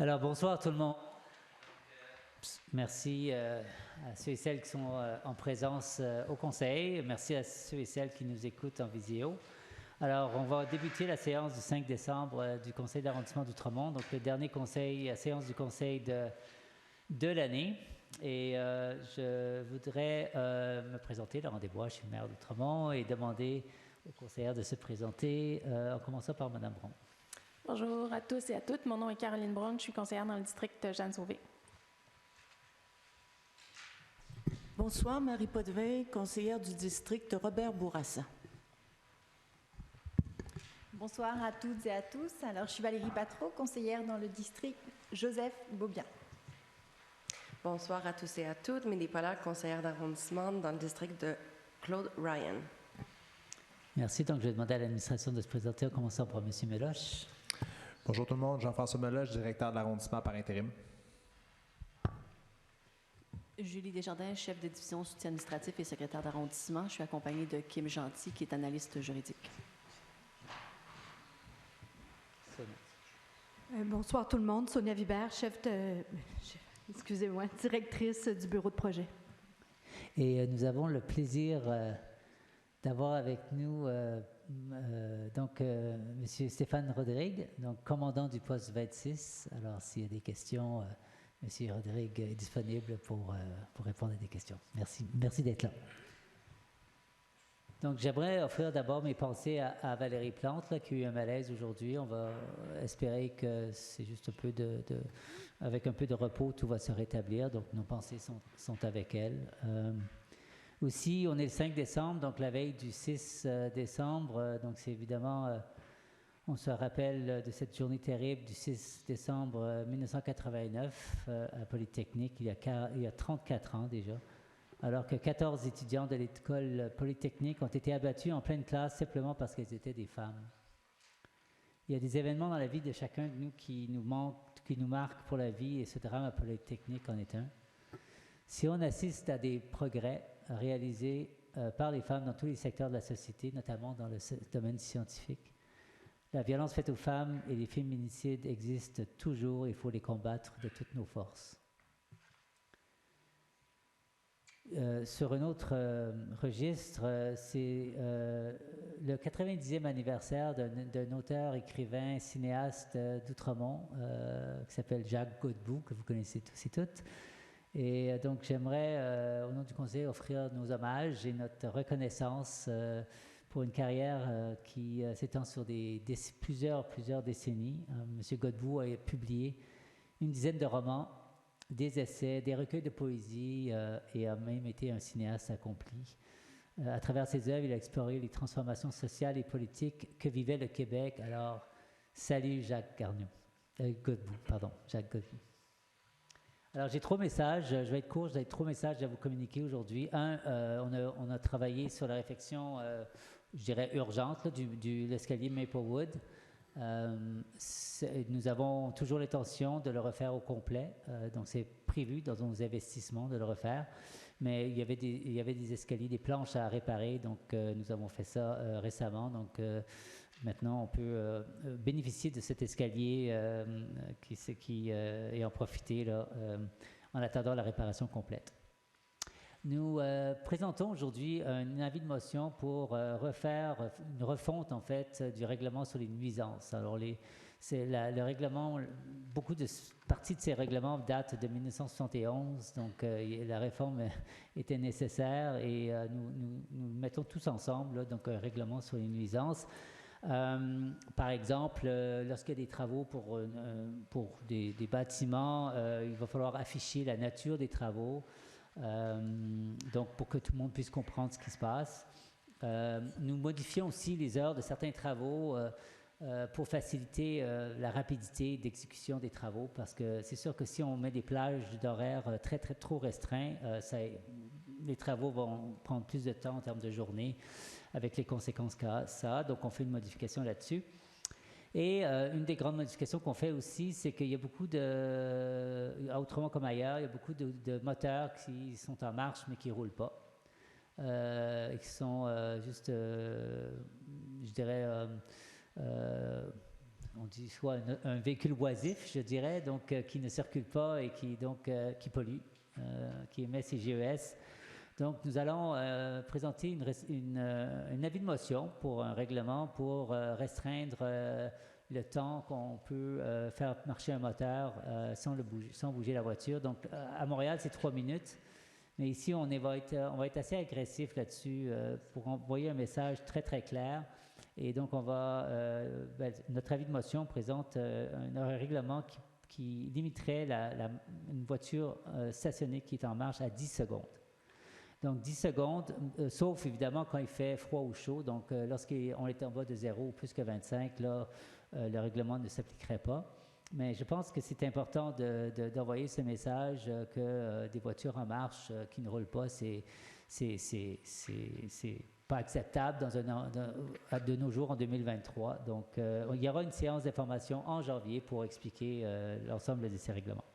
Alors, bonsoir tout le monde. Merci à ceux et celles qui sont en présence au Conseil. Merci à ceux et celles qui nous écoutent en visio. Alors, on va débuter la séance du 5 décembre du Conseil d'arrondissement d'Outremont, donc le dernier séance du Conseil de l'année. Et je voudrais me présenter, Laurent Desbois, je suis maire d'Outremont, et demander aux conseillères de se présenter, en commençant par Mme Braun. Bonjour à tous et à toutes. Mon nom est Caroline Braun. Je suis conseillère dans le district Jeanne-Sauvé. Bonsoir, Marie Potvin, conseillère du district Robert Bourassa. Bonsoir à toutes et à tous. Alors, je suis Valérie Patreau, conseillère dans le district Joseph Beaubien. Bonsoir à tous et à toutes. Mélie Pollard, conseillère d'arrondissement dans le district de Claude Ryan. Merci. Donc, je vais demander à l'administration de se présenter en commençant par M. Meloche. Bonjour tout le monde, Jean-François Meloche, directeur de l'arrondissement par intérim. Julie Desjardins, chef de division soutien administratif et secrétaire d'arrondissement. Je suis accompagnée de Kim Gentil, qui est analyste juridique. Bonsoir tout le monde, Sonia Vibert, directrice du bureau de projet. Et nous avons le plaisir d'avoir avec nous M. Stéphane Rodrigue, donc commandant du poste 26. Alors, s'il y a des questions, M. Rodrigue est disponible pour répondre à des questions. Merci d'être là. Donc, j'aimerais offrir d'abord mes pensées à Valérie Plante, là, qui a eu un malaise aujourd'hui. On va espérer que c'est juste un peu avec un peu de repos, tout va se rétablir. Donc, nos pensées sont avec elle. Aussi, on est le 5 décembre, donc la veille du 6 décembre. Donc, c'est évidemment, on se rappelle de cette journée terrible du 6 décembre 1989 à Polytechnique, il y a 34 ans déjà, alors que 14 étudiants de l'école Polytechnique ont été abattus en pleine classe simplement parce qu'elles étaient des femmes. Il y a des événements dans la vie de chacun de nous qui nous marquent pour la vie, et ce drame à Polytechnique en est un. Si on assiste à des progrès réalisés par les femmes dans tous les secteurs de la société, notamment dans le domaine scientifique, la violence faite aux femmes et les féminicides existent toujours et il faut les combattre de toutes nos forces. Sur un autre registre, c'est le 90e anniversaire d'un auteur, écrivain, cinéaste d'Outremont qui s'appelle Jacques Godbout, que vous connaissez tous et toutes. Et donc, j'aimerais, au nom du Conseil, offrir nos hommages et notre reconnaissance pour une carrière qui s'étend sur plusieurs décennies. M. Godbout a publié une dizaine de romans, des essais, des recueils de poésie et a même été un cinéaste accompli. À travers ses œuvres, il a exploré les transformations sociales et politiques que vivait le Québec. Alors, salut Jacques Godbout. Alors, j'ai 3 messages. Je vais être court, j'ai 3 messages à vous communiquer aujourd'hui. On a travaillé sur la réflexion, je dirais, urgente de l'escalier Maplewood. Nous avons toujours l'intention de le refaire au complet. Donc, c'est prévu dans nos investissements de le refaire. Mais il y avait des escaliers, des planches à réparer. Donc, nous avons fait ça récemment. Donc, maintenant, on peut bénéficier de cet escalier et en profiter là, en attendant la réparation complète. Nous présentons aujourd'hui un avis de motion pour refaire une refonte, en fait, du règlement sur les nuisances. Alors, le règlement, beaucoup de parties de ces règlements datent de 1971, donc la réforme était nécessaire et nous mettons tous ensemble, là, donc un règlement sur les nuisances. Par exemple, lorsqu'il y a des travaux pour des bâtiments, il va falloir afficher la nature des travaux, donc pour que tout le monde puisse comprendre ce qui se passe. Nous modifions aussi les heures de certains travaux pour faciliter la rapidité d'exécution des travaux, parce que c'est sûr que si on met des plages d'horaires trop restreints, les travaux vont prendre plus de temps en termes de journée, avec les conséquences que ça a. Donc, on fait une modification là-dessus. Et une des grandes modifications qu'on fait aussi, c'est qu'il y a beaucoup autrement comme ailleurs, il y a beaucoup de moteurs qui sont en marche mais qui ne roulent pas. Qui sont juste, je dirais, on dit soit un véhicule oisif, je dirais, donc qui ne circule pas et qui pollue, qui émet ses GES. Donc, nous allons présenter une avis de motion pour un règlement pour restreindre le temps qu'on peut faire marcher un moteur sans bouger la voiture. Donc, à Montréal, c'est 3 minutes. Mais ici, on va être assez agressif là-dessus pour envoyer un message très, très clair. Et donc, notre avis de motion présente un règlement qui limiterait une voiture stationnée qui est en marche à 10 secondes. Donc, 10 secondes, sauf évidemment quand il fait froid ou chaud. Donc, lorsqu'on est en bas de 0 ou plus que 25, là, le règlement ne s'appliquerait pas. Mais je pense que c'est important d'envoyer ce message que des voitures en marche qui ne roulent pas, c'est pas acceptable de nos jours en 2023. Donc, il y aura une séance d'information en janvier pour expliquer l'ensemble de ces règlements.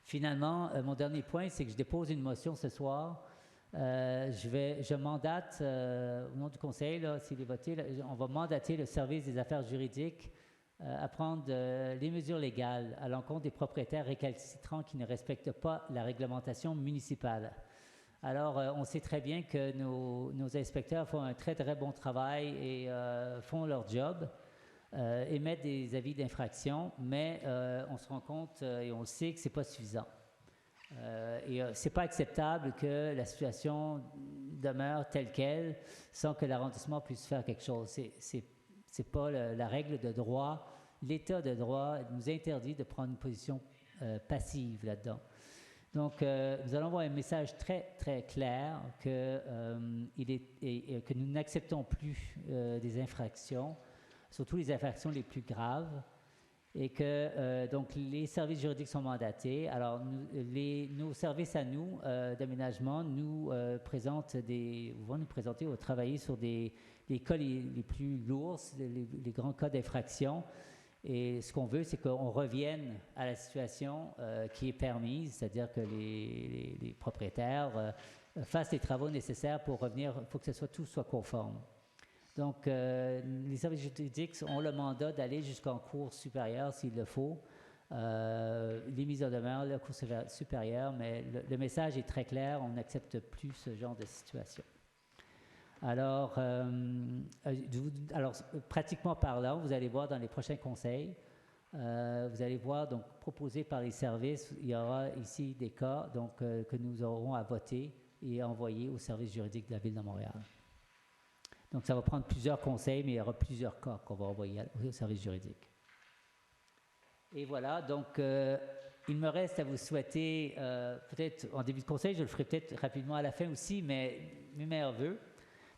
Finalement, mon dernier point, c'est que je dépose une motion ce soir. Je mandate, au nom du Conseil, s'il est voté, on va mandater le service des affaires juridiques à prendre les mesures légales à l'encontre des propriétaires récalcitrants qui ne respectent pas la réglementation municipale. Alors, on sait très bien que nos inspecteurs font un très, très bon travail et font leur job, émettent des avis d'infraction, mais on se rend compte et on le sait que ce n'est pas suffisant. Et ce n'est pas acceptable que la situation demeure telle qu'elle sans que l'arrondissement puisse faire quelque chose. C'est pas la règle de droit. L'État de droit nous interdit de prendre une position passive là-dedans. Donc, nous allons avoir un message très, très clair que nous n'acceptons plus des infractions, surtout les infractions les plus graves, et que donc les services juridiques sont mandatés. Alors, nos services à nous d'aménagement vont nous présenter ou travailler sur les cas les plus lourds, les grands cas d'infraction. Et ce qu'on veut, c'est qu'on revienne à la situation qui est permise, c'est-à-dire que les propriétaires fassent les travaux nécessaires pour revenir. Il faut que tout soit conforme. Donc, les services juridiques ont le mandat d'aller jusqu'en cour supérieure s'il le faut, les mises en demeure, la cour supérieure, mais le message est très clair, on n'accepte plus ce genre de situation. Alors, pratiquement parlant, vous allez voir dans les prochains conseils, vous allez voir, donc, proposés par les services, il y aura ici des cas que nous aurons à voter et à envoyer au service juridique de la Ville de Montréal. Donc, ça va prendre plusieurs conseils, mais il y aura plusieurs cas qu'on va envoyer au service juridique. Et voilà, donc, il me reste à vous souhaiter, peut-être en début de conseil, je le ferai peut-être rapidement à la fin aussi, mais mes meilleurs vœux.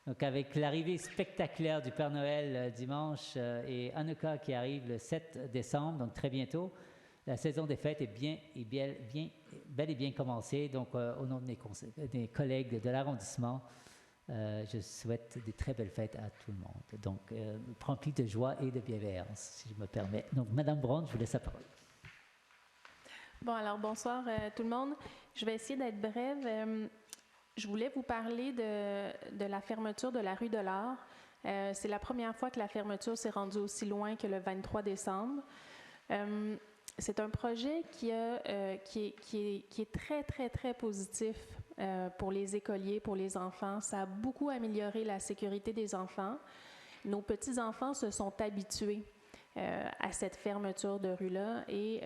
Donc, avec l'arrivée spectaculaire du Père Noël dimanche et Hanouka qui arrive le 7 décembre, donc très bientôt, la saison des fêtes est bel et bien commencée. Donc, au nom des collègues de l'arrondissement, je souhaite des très belles fêtes à tout le monde. Donc, rempli de joie et de bienveillance, si je me permets. Donc, Madame Braun, je vous laisse la parole. Bon, alors, bonsoir tout le monde. Je vais essayer d'être brève. Je voulais vous parler de la fermeture de la rue de l'Art. C'est la première fois que la fermeture s'est rendue aussi loin que le 23 décembre. C'est un projet qui est très, très, très positif pour les écoliers, pour les enfants. Ça a beaucoup amélioré la sécurité des enfants. Nos petits-enfants se sont habitués à cette fermeture de rue-là et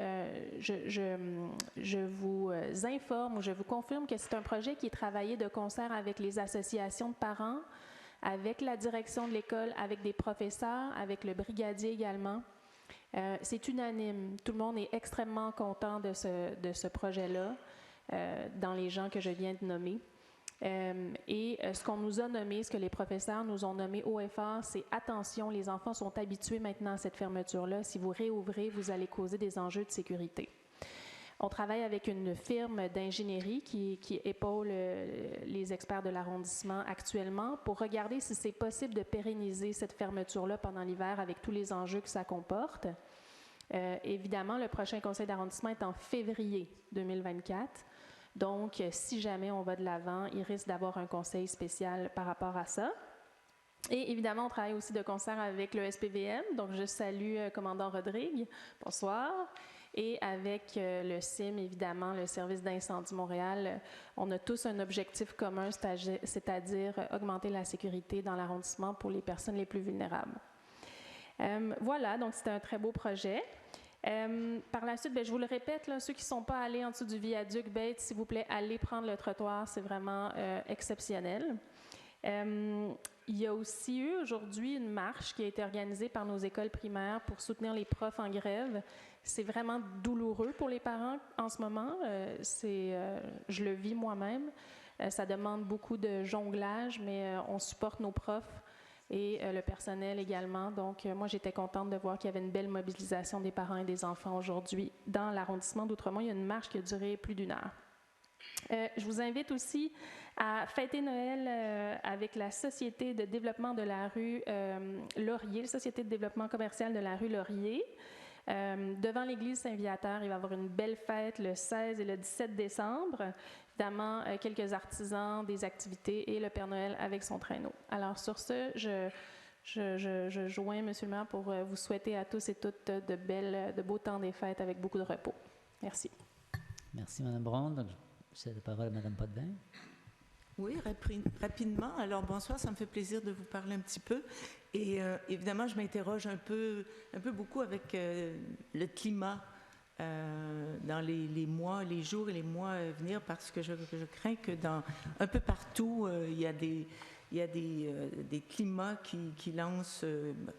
je vous informe ou je vous confirme que c'est un projet qui est travaillé de concert avec les associations de parents, avec la direction de l'école, avec des professeurs, avec le brigadier également. C'est unanime. Tout le monde est extrêmement content de ce projet-là dans les gens que je viens de nommer. Et ce qu'on nous a nommé, ce que les professeurs nous ont nommé haut et fort, c'est attention, les enfants sont habitués maintenant à cette fermeture-là. Si vous réouvrez, vous allez causer des enjeux de sécurité. On travaille avec une firme d'ingénierie qui épaule les experts de l'arrondissement actuellement pour regarder si c'est possible de pérenniser cette fermeture-là pendant l'hiver avec tous les enjeux que ça comporte. Évidemment, le prochain conseil d'arrondissement est en février 2024. Donc, si jamais on va de l'avant, il risque d'avoir un conseil spécial par rapport à ça. Et évidemment, on travaille aussi de concert avec le SPVM. Donc, je salue commandant Rodrigue. Bonsoir. Et avec le CIM, évidemment, le Service d'incendie Montréal, on a tous un objectif commun, c'est-à-dire augmenter la sécurité dans l'arrondissement pour les personnes les plus vulnérables. Voilà, donc c'était un très beau projet. Par la suite, je vous le répète, là, ceux qui ne sont pas allés en dessous du viaduc Bates, s'il vous plaît, allez prendre le trottoir, c'est vraiment exceptionnel. Il y a aussi eu aujourd'hui une marche qui a été organisée par nos écoles primaires pour soutenir les profs en grève. C'est vraiment douloureux pour les parents en ce moment. Je le vis moi-même. Ça demande beaucoup de jonglage, mais on supporte nos profs et le personnel également. Donc, moi, j'étais contente de voir qu'il y avait une belle mobilisation des parents et des enfants aujourd'hui dans l'arrondissement d'Outremont. Il y a une marche qui a duré plus d'1 heure. Je vous invite aussi à fêter Noël avec la Société de développement de la rue Laurier, la Société de développement commercial de la rue Laurier. Devant l'église Saint-Viateur, il va y avoir une belle fête le 16 et le 17 décembre. Évidemment, quelques artisans, des activités et le Père Noël avec son traîneau. Alors sur ce, je joins M. le maire pour vous souhaiter à tous et toutes de beaux temps des fêtes avec beaucoup de repos. Merci. Merci, Mme Braun. Donc, je cède la parole à Mme Potvin. Oui, rapidement. Alors, bonsoir, ça me fait plaisir de vous parler un petit peu. Et évidemment, je m'interroge un peu beaucoup avec le climat dans les mois, les jours et les mois à venir, parce que je crains que un peu partout, il y a des climats qui lancent.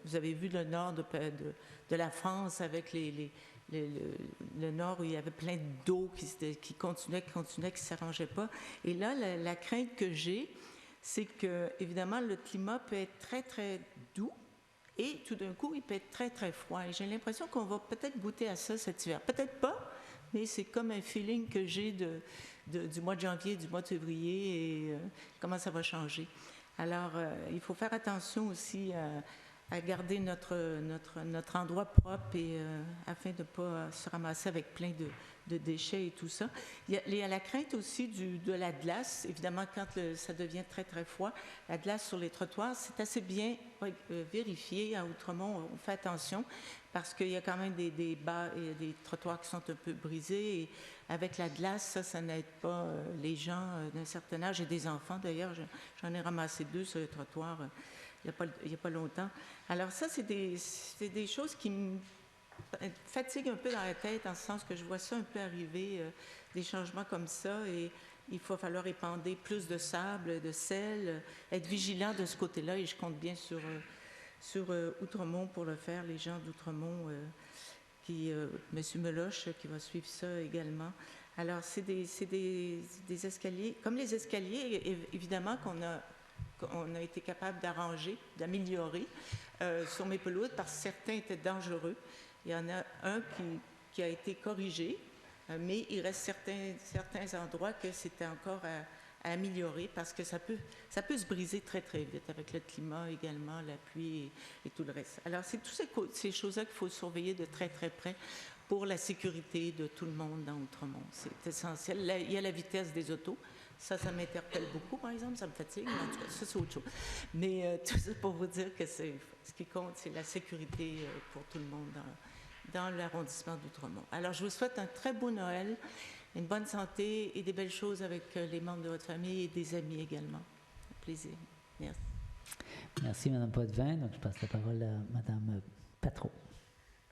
Vous avez vu le nord de la France avec le nord où il y avait plein d'eau qui continuait, qui ne s'arrangeait pas. Et là, la crainte que j'ai, c'est que, évidemment, le climat peut être très, très doux et tout d'un coup, il peut être très, très froid. Et j'ai l'impression qu'on va peut-être goûter à ça cet hiver. Peut-être pas, mais c'est comme un feeling que j'ai du mois de janvier, du mois de février et comment ça va changer. Alors, il faut faire attention aussi à garder notre endroit propre et afin de ne pas se ramasser avec plein de déchets et tout ça. Il y a la crainte aussi de la glace. Évidemment, quand ça devient très, très froid, la glace sur les trottoirs, c'est assez bien vérifié. À Outremont, on fait attention parce qu'il y a quand même des trottoirs qui sont un peu brisés. Et avec la glace, ça n'aide pas les gens d'un certain âge et des enfants. D'ailleurs, j'en ai ramassé 2 sur le trottoir il n'y a pas longtemps. Alors ça, c'est des choses qui me fatiguent un peu dans la tête, dans le sens que je vois ça un peu arriver, des changements comme ça, et il va falloir épander plus de sable, de sel, être vigilant de ce côté-là, et je compte bien sur Outremont pour le faire, les gens d'Outremont, M. Meloche qui va suivre ça également. Alors, c'est des escaliers, comme les escaliers, évidemment, qu'on a été capable d'arranger, d'améliorer sur mes pelouses parce que certains étaient dangereux. Il y en a un qui a été corrigé, mais il reste certains endroits que c'était encore à améliorer parce que ça peut se briser très, très vite avec le climat également, la pluie et tout le reste. Alors, c'est toutes ces choses-là qu'il faut surveiller de très, très près pour la sécurité de tout le monde dans Outremont. C'est essentiel. Là, il y a la vitesse des autos. Ça m'interpelle beaucoup, par exemple, ça me fatigue, mais en tout cas, ça, c'est autre chose. Mais tout ça pour vous dire que ce qui compte, c'est la sécurité pour tout le monde dans l'arrondissement d'Outremont. Alors, je vous souhaite un très beau Noël, une bonne santé et des belles choses avec les membres de votre famille et des amis également. Un plaisir. Merci. Merci, Mme Potvin. Donc, je passe la parole à Mme Patro.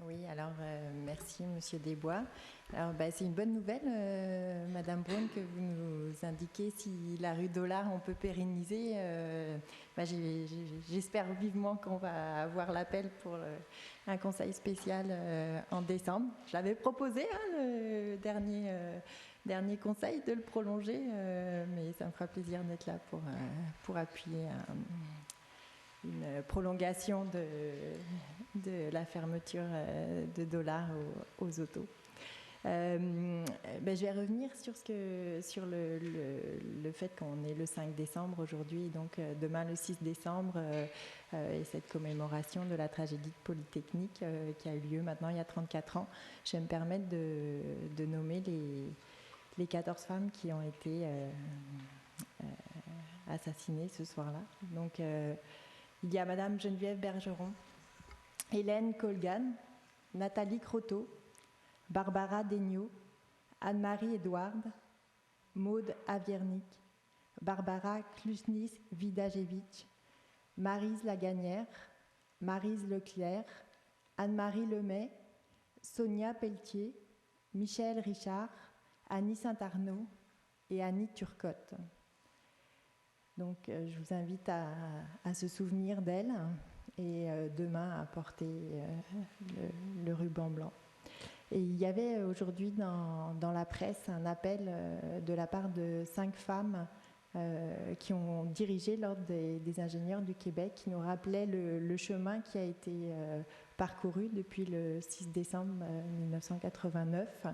Oui, alors merci M. Desbois. Alors c'est une bonne nouvelle, Madame Braun, que vous nous indiquez si la rue Dollard on peut pérenniser. J'espère vivement qu'on va avoir l'appel pour un conseil spécial en décembre. Je l'avais proposé le dernier conseil de le prolonger, mais ça me fera plaisir d'être là pour appuyer une prolongation de la fermeture de Dollard aux autos. Je vais revenir sur le fait qu'on est le 5 décembre aujourd'hui, donc demain le 6 décembre, et cette commémoration de la tragédie de Polytechnique qui a eu lieu maintenant il y a 34 ans. Je vais me permettre de nommer les 14 femmes qui ont été assassinées ce soir-là. Donc, Il y a Madame Geneviève Bergeron, Hélène Colgan, Nathalie Croteau, Barbara Degnaud, Anne-Marie Edouard, Maude Aviernik, Barbara Klusnis-Vidajevich, Maryse Lagagnère, Maryse Leclerc, Anne-Marie Lemay, Sonia Pelletier, Michel Richard, Annie Saint-Arnaud et Annie Turcotte. Donc je vous invite à se souvenir d'elle et demain à porter le ruban blanc. Et il y avait aujourd'hui dans la presse un appel de la part de 5 femmes qui ont dirigé l'Ordre des ingénieurs du Québec, qui nous rappelaient le chemin qui a été parcouru depuis le 6 décembre 1989,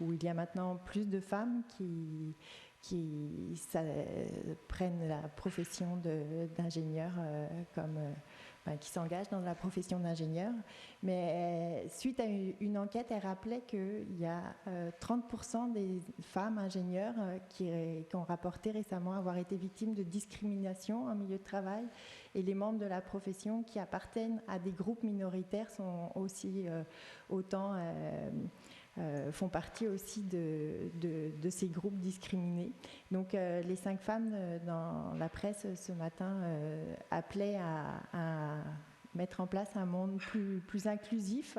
où il y a maintenant plus de femmes qui prennent la profession d'ingénieur qui s'engagent dans la profession d'ingénieur. Mais suite à une enquête, elle rappelait qu'il y a 30% des femmes ingénieurs qui ont rapporté récemment avoir été victimes de discrimination en milieu de travail, et les membres de la profession qui appartiennent à des groupes minoritaires sont aussi font partie aussi de ces groupes discriminés. Donc les 5 femmes dans la presse ce matin appelaient à mettre en place un monde plus inclusif,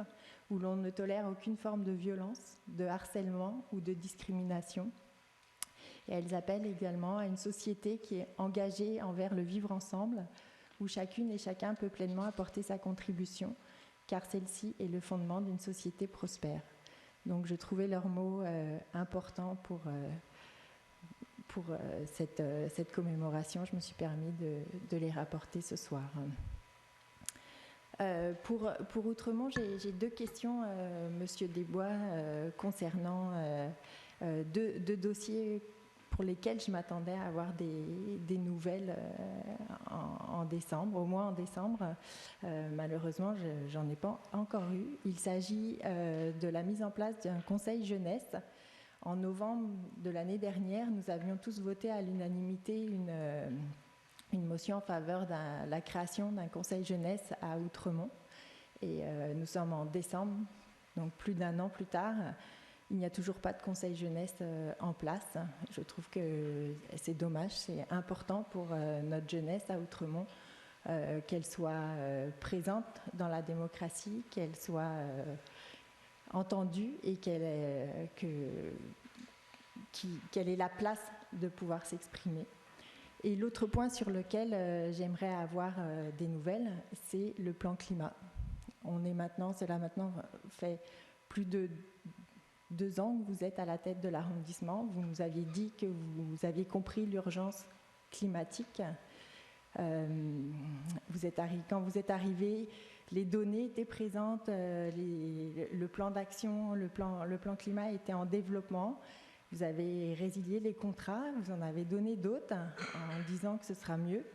où l'on ne tolère aucune forme de violence, de harcèlement ou de discrimination. Et elles appellent également à une société qui est engagée envers le vivre ensemble, où chacune et chacun peut pleinement apporter sa contribution, car celle-ci est le fondement d'une société prospère. Donc je trouvais leurs mots importants pour cette commémoration. Je me suis permis de les rapporter ce soir. Pour Outremont, j'ai 2 questions, Monsieur Desbois, concernant 2 dossiers pour lesquels je m'attendais à avoir des nouvelles en décembre, au moins en décembre. Malheureusement, j'en ai pas encore eu. Il s'agit de la mise en place d'un conseil jeunesse. En novembre de l'année dernière, nous avions tous voté à l'unanimité une motion en faveur de la création d'un conseil jeunesse à Outremont. Et nous sommes en décembre, donc plus d'1 an plus tard. Il n'y a toujours pas de conseil jeunesse en place. Je trouve que c'est dommage, c'est important pour notre jeunesse à Outremont qu'elle soit présente dans la démocratie, qu'elle soit entendue et qu'elle ait la place de pouvoir s'exprimer. Et l'autre point sur lequel j'aimerais avoir des nouvelles, c'est le plan climat. Cela maintenant fait plus de 2 ans que vous êtes à la tête de l'arrondissement. Vous nous aviez dit que vous aviez compris l'urgence climatique. Quand vous êtes arrivé, les données étaient présentes, le plan d'action, le plan climat était en développement. Vous avez résilié les contrats, vous en avez donné d'autres en disant que ce sera mieux,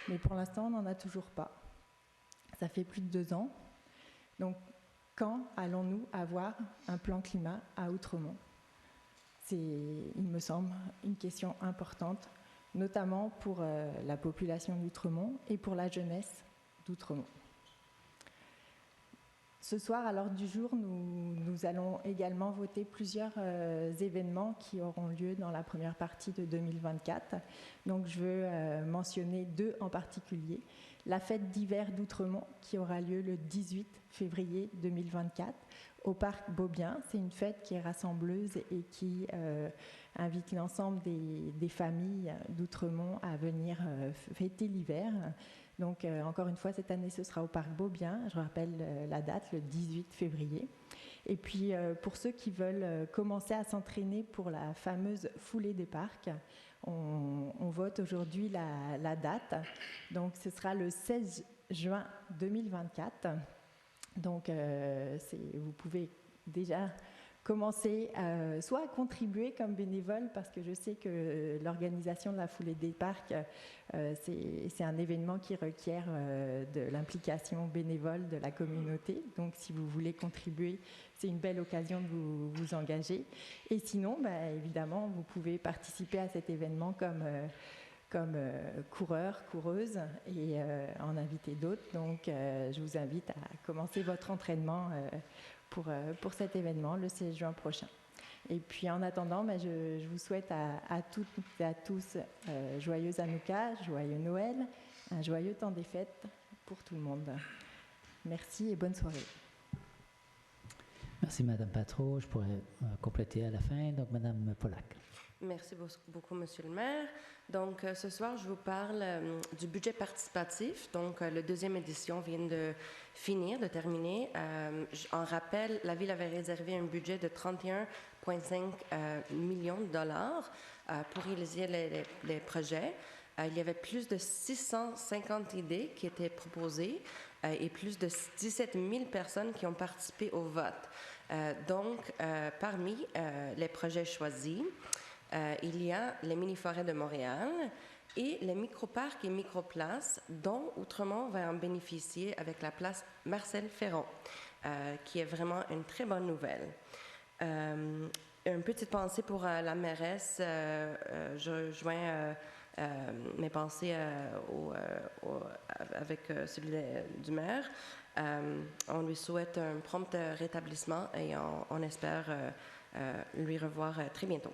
mais pour l'instant, on n'en a toujours pas. Ça fait plus de 2 ans. Donc, quand allons-nous avoir un plan climat à Outremont? C'est, il me semble, une question importante, notamment pour la population d'Outremont et pour la jeunesse d'Outremont. Ce soir, à l'ordre du jour, nous allons également voter plusieurs événements qui auront lieu dans la première partie de 2024. Donc, je veux mentionner 2 en particulier. La fête d'hiver d'Outremont, qui aura lieu le 18 février 2024 au parc Beaubien. C'est une fête qui est rassembleuse et qui invite l'ensemble des familles d'Outremont à venir fêter l'hiver. Donc, encore une fois, cette année, ce sera au parc Beaubien. Je rappelle la date, le 18 février. Et puis, pour ceux qui veulent commencer à s'entraîner pour la fameuse foulée des parcs, on vote aujourd'hui la date. Donc, ce sera le 16 juin 2024. Donc, vous pouvez déjà commencer soit à contribuer comme bénévole, parce que je sais que l'organisation de la foulée des parcs, c'est un événement qui requiert de l'implication bénévole de la communauté. Donc, si vous voulez contribuer, c'est une belle occasion de vous engager. Et sinon, évidemment, vous pouvez participer à cet événement comme coureurs, coureuses et en inviter d'autres. Donc, je vous invite à commencer votre entraînement pour cet événement le 16 juin prochain. Et puis, en attendant, je vous souhaite à toutes et à tous joyeux Hanouka, joyeux Noël, un joyeux temps des fêtes pour tout le monde. Merci et bonne soirée. Merci, Madame Patro. Je pourrais compléter à la fin. Donc, Madame Pollack. Merci beaucoup, Monsieur le maire. Donc, ce soir, je vous parle du budget participatif. Donc, la deuxième édition vient de terminer. En rappel, la Ville avait réservé un budget de 31,5 millions de dollars pour réaliser les projets. Il y avait plus de 650 idées qui étaient proposées et plus de 17 000 personnes qui ont participé au vote. Donc, parmi les projets choisis, il y a les mini-forêts de Montréal et les micro-parcs et micro-places dont Outremont va en bénéficier avec la place Marcel Ferron, qui est vraiment une très bonne nouvelle. Une petite pensée pour la mairesse. Je joins mes pensées avec celui du maire. On lui souhaite un prompt rétablissement et on espère lui revoir très bientôt.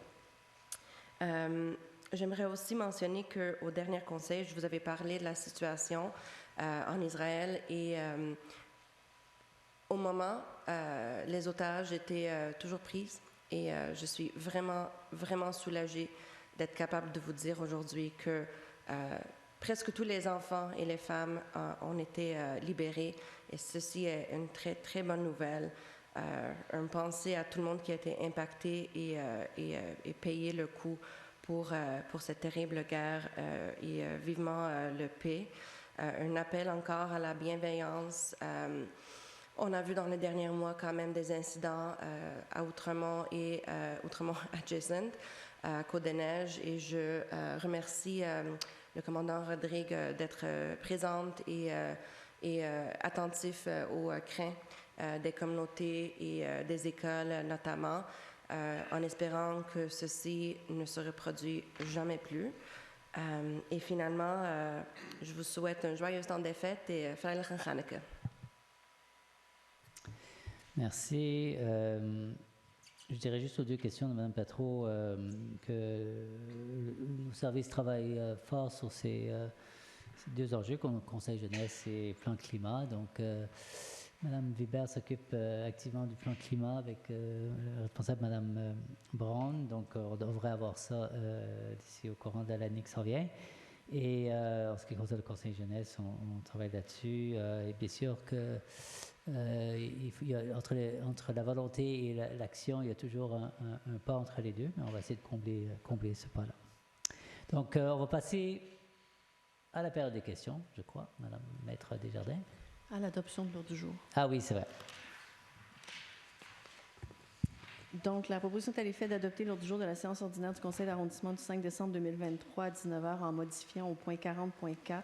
J'aimerais aussi mentionner qu'au dernier conseil, je vous avais parlé de la situation en Israël et au moment, les otages étaient toujours pris et je suis vraiment, vraiment soulagée d'être capable de vous dire aujourd'hui que presque tous les enfants et les femmes ont été libérés et ceci est une très, très bonne nouvelle. Une pensée à tout le monde qui a été impacté et payé le coût pour cette terrible guerre et vivement le paix. Un appel encore à la bienveillance. On a vu dans les derniers mois quand même des incidents à Outremont et Outremont adjacent, à Côte-des-Neiges, et je remercie le commandant Rodrigue d'être présente et attentif aux craintes des communautés et des écoles notamment, en espérant que ceci ne se reproduit jamais plus. Et finalement, je vous souhaite un joyeux temps des fêtes et Freilich Hanukkah. Merci. Je dirais juste aux deux questions de Mme Patro que nos services travaillent fort sur ces deux enjeux, comme Conseil jeunesse et plan climat. Donc, Mme Vibert s'occupe activement du plan climat avec le responsable Mme Brown. Donc, on devrait avoir ça d'ici au courant de l'année qui s'en vient. Et en ce qui concerne le Conseil jeunesse, on travaille là-dessus. Et bien sûr que entre la volonté et l'action, il y a toujours un pas entre les deux, mais on va essayer de combler ce pas-là. Donc, on va passer à la période des questions, je crois, Madame Maître Desjardins. À l'adoption de l'ordre du jour. Ah oui, c'est vrai. Donc, la proposition est à l'effet d'adopter l'ordre du jour de la séance ordinaire du Conseil d'arrondissement du 5 décembre 2023 à 19h en modifiant au point 40.4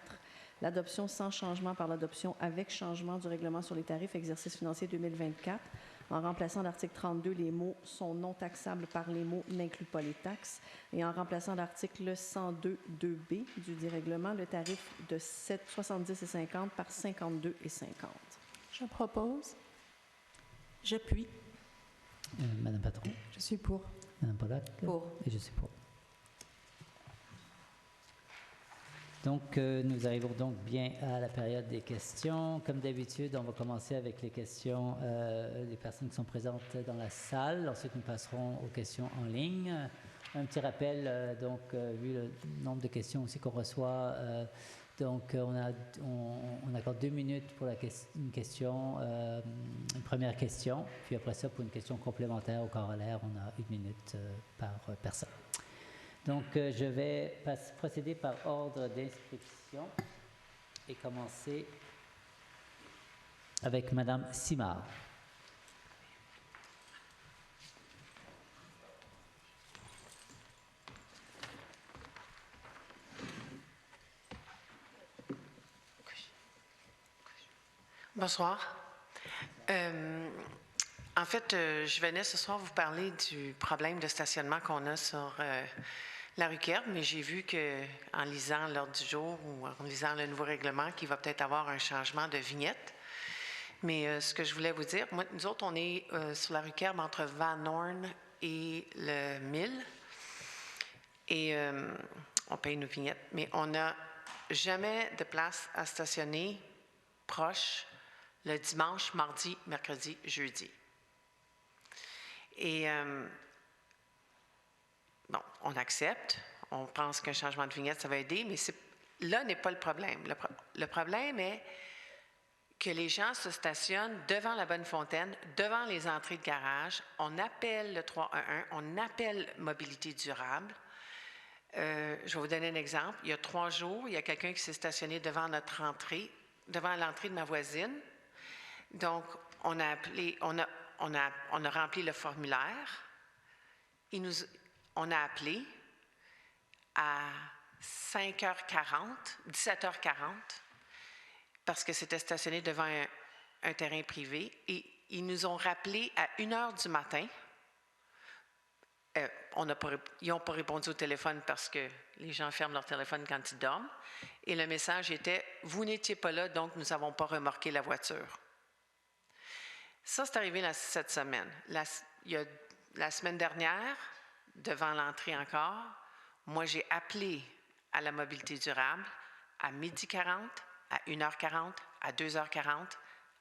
l'adoption sans changement par l'adoption avec changement du règlement sur les tarifs exercice financier 2024 en remplaçant l'article 32 les mots « sont non taxables » par les mots « n'incluent pas les taxes » et en remplaçant l'article 102.2b du dérèglement le tarif de 7,70 par 52,50. Je propose. J'appuie. Madame Patron. Je suis pour. Madame Pollack. Pour. Et je suis pour. Donc, nous arrivons donc bien à la période des questions. Comme d'habitude, on va commencer avec les questions des personnes qui sont présentes dans la salle. Ensuite, nous passerons aux questions en ligne. Un petit rappel, donc, vu le nombre de questions aussi qu'on reçoit, donc on accorde 2 minutes pour une question, une première question, puis après ça, pour une question complémentaire au corollaire, on a 1 minute par personne. Donc, je vais procéder par ordre d'inscription et commencer avec Madame Simard. Bonsoir. En fait, je venais ce soir vous parler du problème de stationnement qu'on a sur la rue Kerb, mais j'ai vu qu'en lisant l'ordre du jour ou en lisant le nouveau règlement, qu'il va peut-être avoir un changement de vignette. Mais ce que je voulais vous dire, nous autres, on est sur la rue Kerb entre Van Horn et le 1000. Et on paye nos vignettes, mais on n'a jamais de place à stationner proche le dimanche, mardi, mercredi, jeudi. Et bon, on accepte, on pense qu'un changement de vignette, ça va aider, mais là n'est pas le problème. Le problème est que les gens se stationnent devant la Bonne-Fontaine, devant les entrées de garage. On appelle le 311, on appelle Mobilité durable. Je vais vous donner un exemple. Il y a 3 jours, il y a quelqu'un qui s'est stationné devant notre entrée, devant l'entrée de ma voisine. Donc, on a appelé, on a rempli le formulaire. On a appelé à 5h40, 17h40, parce que c'était stationné devant un terrain privé. Et ils nous ont rappelé à 1h du matin. Ils n'ont pas répondu au téléphone parce que les gens ferment leur téléphone quand ils dorment. Et le message était « Vous n'étiez pas là, donc nous n'avons pas remorqué la voiture ». Ça, c'est arrivé cette semaine. La semaine dernière, devant l'entrée encore, moi, j'ai appelé à la mobilité durable à 12h40, à 1h40, à 2h40,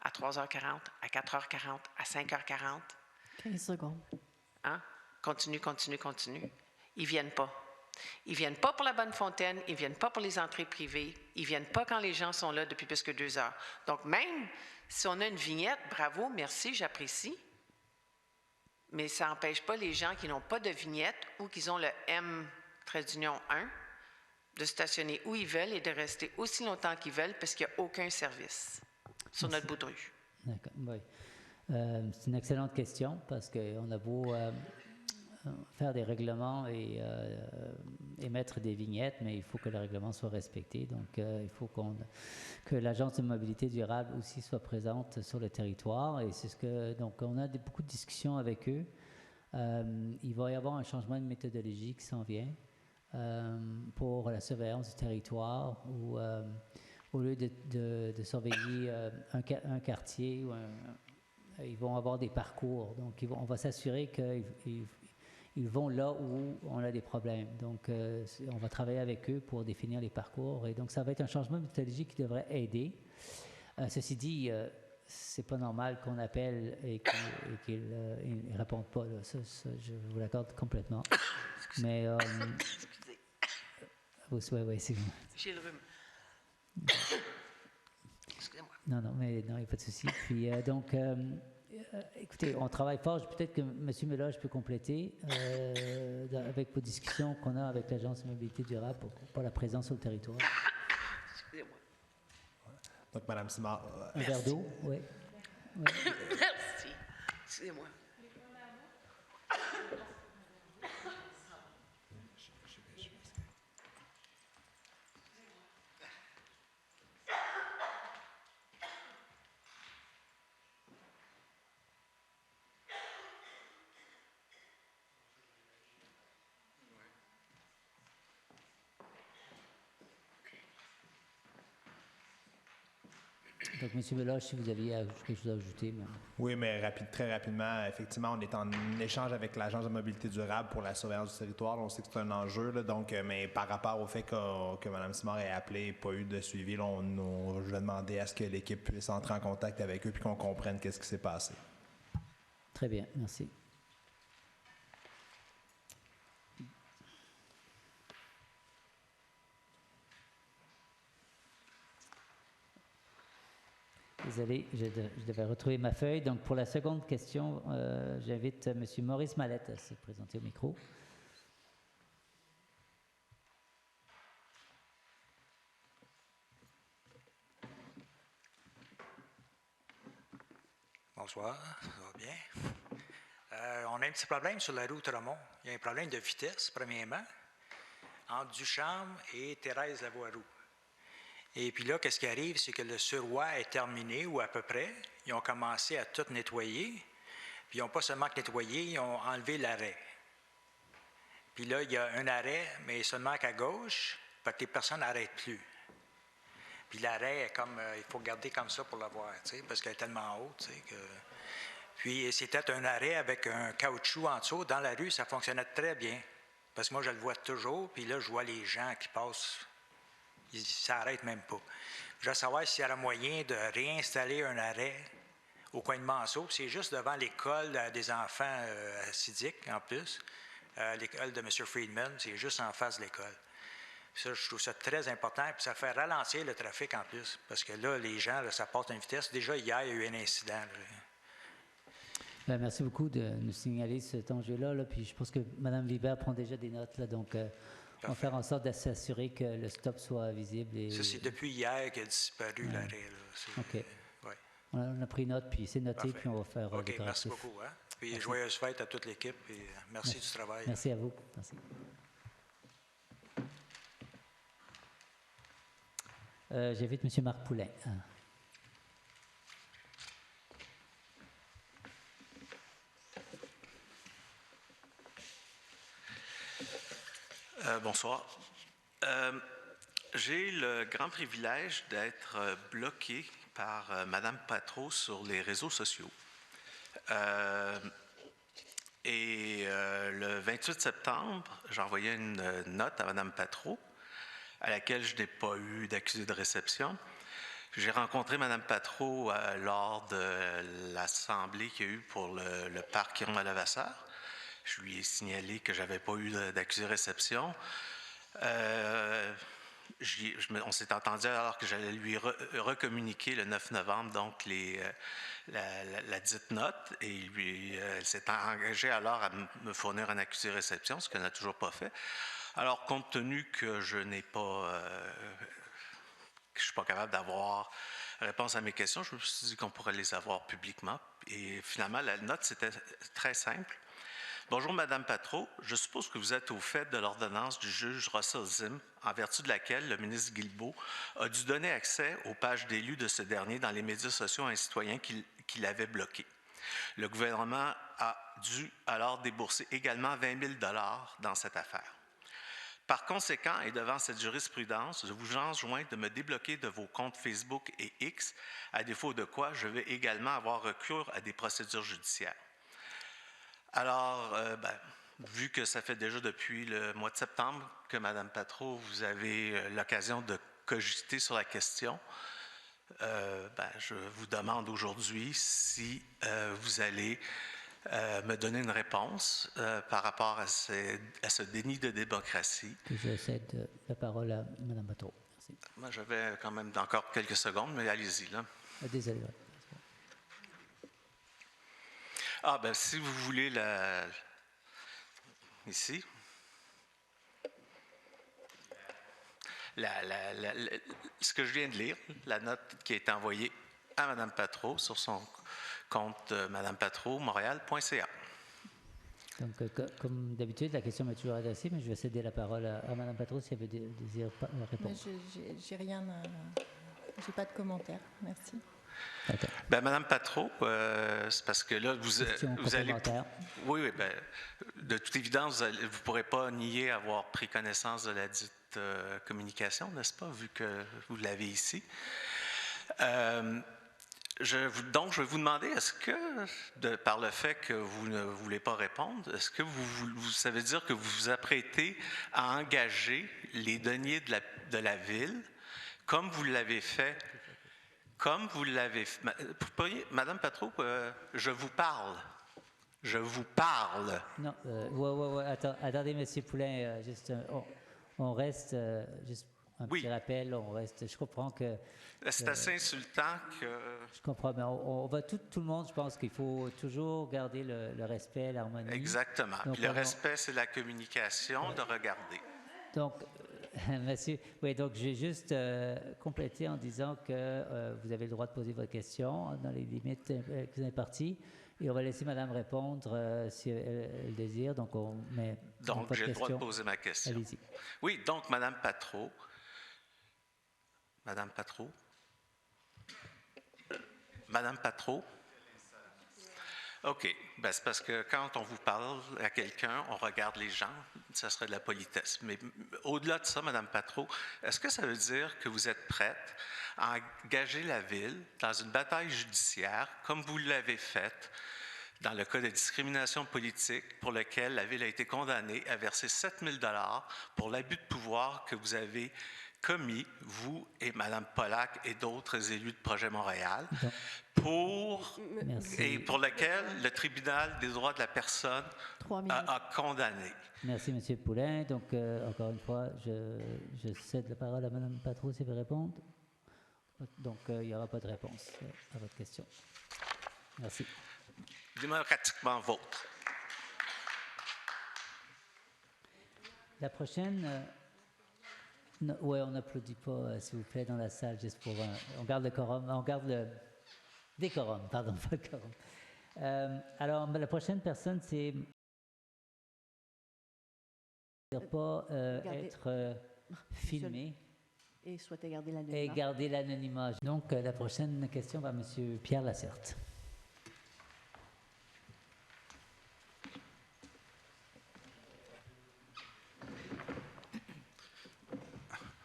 à 3h40, à 4h40, à 5h40. 15 secondes. Hein? Continue. Ils ne viennent pas. Ils ne viennent pas pour la Bonne-Fontaine, ils ne viennent pas pour les entrées privées, ils ne viennent pas quand les gens sont là depuis plus que 2 heures. Donc, même si on a une vignette, bravo, merci, j'apprécie, mais ça n'empêche pas les gens qui n'ont pas de vignette ou qui ont le M-1 de stationner où ils veulent et de rester aussi longtemps qu'ils veulent parce qu'il n'y a aucun service sur notre bout de rue. D'accord, oui. C'est une excellente question parce qu'on a beau faire des règlements et émettre des vignettes, mais il faut que le règlement soit respecté. Donc, il faut que l'Agence de mobilité durable aussi soit présente sur le territoire. Et c'est donc, on a beaucoup de discussions avec eux. Il va y avoir un changement de méthodologie qui s'en vient pour la surveillance du territoire où, au lieu de surveiller un quartier, ils vont avoir des parcours. Donc, on va s'assurer qu'ils vont là où on a des problèmes. Donc, on va travailler avec eux pour définir les parcours. Et donc, ça va être un changement de méthodologie qui devrait aider. Ceci dit, c'est pas normal qu'on appelle et qu'ils ne répondent pas. Là. Ça, je vous l'accorde complètement. Mais... oui, c'est bon. J'ai le rhume. Excusez-moi. Non, mais non, il n'y a pas de souci. Puis, donc... écoutez, on travaille fort. Peut-être que M. Méloge peut compléter avec vos discussions qu'on a avec l'Agence de mobilité durable pour la présence sur le territoire. Excusez-moi. Donc, Mme Simard. Un verre d'eau, oui. Merci. Excusez-moi. Donc, M. Méloge, si vous aviez quelque chose à ajouter. Mais... Oui, mais très rapidement, effectivement, on est en échange avec l'Agence de mobilité durable pour la surveillance du territoire. On sait que c'est un enjeu, là, donc, mais par rapport au fait que Mme Simard ait appelé et pas eu de suivi, là, je vais demander à ce que l'équipe puisse entrer en contact avec eux et qu'on comprenne qu'est-ce qui s'est passé. Très bien, merci. Désolé, je devais retrouver ma feuille. Donc, pour la seconde question, j'invite M. Maurice Mallette à se présenter au micro. Bonsoir, ça va bien. On a un petit problème sur la route Romont. Il y a un problème de vitesse, premièrement, entre Ducharme et Thérèse-Lavoie-Roux. Et puis là, qu'est-ce qui arrive, c'est que le surroi est terminé, ou à peu près. Ils ont commencé à tout nettoyer. Puis ils n'ont pas seulement nettoyé, ils ont enlevé l'arrêt. Puis Puis là, il y a un arrêt, mais seulement qu'à gauche, parce que les personnes n'arrêtent plus. Puis l'arrêt est comme, il faut garder comme ça pour la voir, tu sais, parce qu'elle est tellement haute, tu sais, que... Puis c'était un arrêt avec un caoutchouc en dessous. Dans la rue, ça fonctionnait très bien. Parce que moi, je le vois toujours, puis là, je vois les gens qui passent. Ils ne s'arrêtent même pas. Je veux savoir s'il y a moyen de réinstaller un arrêt au coin de Manceau. C'est juste devant l'école des enfants assidiques, en plus. L'école de M. Friedman, c'est juste en face de l'école. Ça, je trouve ça très important. Puis ça fait ralentir le trafic en plus. Parce que là, les gens, là, ça passe à une vitesse. Déjà, hier, il y a eu un incident. Merci beaucoup de nous signaler cet enjeu-là. Là. Puis je pense que Mme Vibert prend déjà des notes. Là, donc, on va faire en sorte de s'assurer que le stop soit visible. Et... Ça, c'est depuis hier qu'il a disparu l'arrêt. OK. Ouais. On a pris note, puis c'est noté, puis on va faire OK, merci beaucoup. Hein? Puis joyeuse fête à toute l'équipe. Et merci du travail. Merci à vous. Merci. J'invite M. Marc Poulain. Bonsoir. J'ai le grand privilège d'être bloqué par Mme Patro sur les réseaux sociaux. Le 28 septembre, j'ai envoyé une note à Mme Patro à laquelle je n'ai pas eu d'accusé de réception. J'ai rencontré Mme Patro lors de l'assemblée qu'il y a eu pour le parc Irma-Levasseur. Je lui ai signalé que je n'avais pas eu d'accusé de réception. On s'est entendu alors que j'allais lui recommuniquer le 9 novembre donc la dite note et elle s'est engagée alors à me fournir un accusé de réception, ce qu'elle n'a toujours pas fait. Alors, compte tenu que je n'ai pas, que je suis pas capable d'avoir réponse à mes questions, je me suis dit qu'on pourrait les avoir publiquement. Et finalement, la note, c'était très simple. Bonjour, Madame Patro. Je suppose que vous êtes au fait de l'ordonnance du juge Russell Zim, en vertu de laquelle le ministre Guilbeault a dû donner accès aux pages d'élus de ce dernier dans les médias sociaux à un citoyen qui l'avait bloqué. Le gouvernement a dû alors débourser également 20 000 $ dans cette affaire. Par conséquent, et devant cette jurisprudence, je vous enjoins de me débloquer de vos comptes Facebook et X, à défaut de quoi je vais également avoir recours à des procédures judiciaires. Alors, vu que ça fait déjà depuis le mois de septembre que Mme Patro, vous avez l'occasion de cogiter sur la question, je vous demande aujourd'hui si vous allez me donner une réponse par rapport à ce déni de démocratie. Je cède la parole à Mme Patro. Merci. Moi, j'avais quand même encore quelques secondes, mais allez-y. Là. Désolé. Si vous voulez ici. Ce que je viens de lire, la note qui a été envoyée à Mme Patro sur son compte Mme Patro, montréal.ca. Donc, comme d'habitude, la question m'est toujours adressée, mais je vais céder la parole à Mme Patro si elle veut désire répondre. J'ai rien j'ai pas de commentaire. Merci. Madame Patro, c'est parce que là, vous allez... Oui, de toute évidence, vous ne pourrez pas nier avoir pris connaissance de la dite communication, n'est-ce pas, vu que vous l'avez ici. Donc, je vais vous demander, est-ce que, par le fait que vous ne voulez pas répondre, est-ce que ça veut dire que vous vous apprêtez à engager les deniers de la ville, comme vous l'avez fait? Comme vous l'avez fait. Madame Patro, je vous parle. Je vous parle. Non, attendez, M. Poulain, juste, on reste, juste un petit rappel, on reste, je comprends que... C'est assez insultant que... Je comprends, mais on va tout le monde, je pense qu'il faut toujours garder le respect, l'harmonie. Exactement. Donc, puis le respect, c'est la communication, de regarder. Donc... Monsieur, oui, donc je vais juste compléter en disant que vous avez le droit de poser votre question dans les limites que vous avez parties et on va laisser Madame répondre si elle désire. Donc, j'ai le droit de poser ma question. Allez-y. Oui, donc Madame Patro. Madame Patro. Madame Patro. OK. Ben, c'est parce que quand on vous parle à quelqu'un, on regarde les gens, ça serait de la politesse. Mais au-delà de ça, Mme Patro, est-ce que ça veut dire que vous êtes prête à engager la Ville dans une bataille judiciaire, comme vous l'avez faite dans le cas de discrimination politique pour lequel la Ville a été condamnée à verser 7 000 $ pour l'abus de pouvoir que vous avez commis, vous et Mme Pollack et d'autres élus de Projet Montréal, pour lequel le tribunal des droits de la personne a condamné. Merci, M. Poulain. Donc, encore une fois, je cède la parole à Mme Patro si elle veut répondre. Donc, il n'y aura pas de réponse à votre question. Merci. Démocratiquement vôtre. La prochaine... oui, on n'applaudit pas, s'il vous plaît, dans la salle, juste pour... on garde le quorum, on garde le décorum, pardon, pas le quorum. Alors, la prochaine personne, c'est... pas être filmé. Et souhaiter garder l'anonymat. Et garder l'anonymat. Donc, la prochaine question va à M. Pierre Lacerte.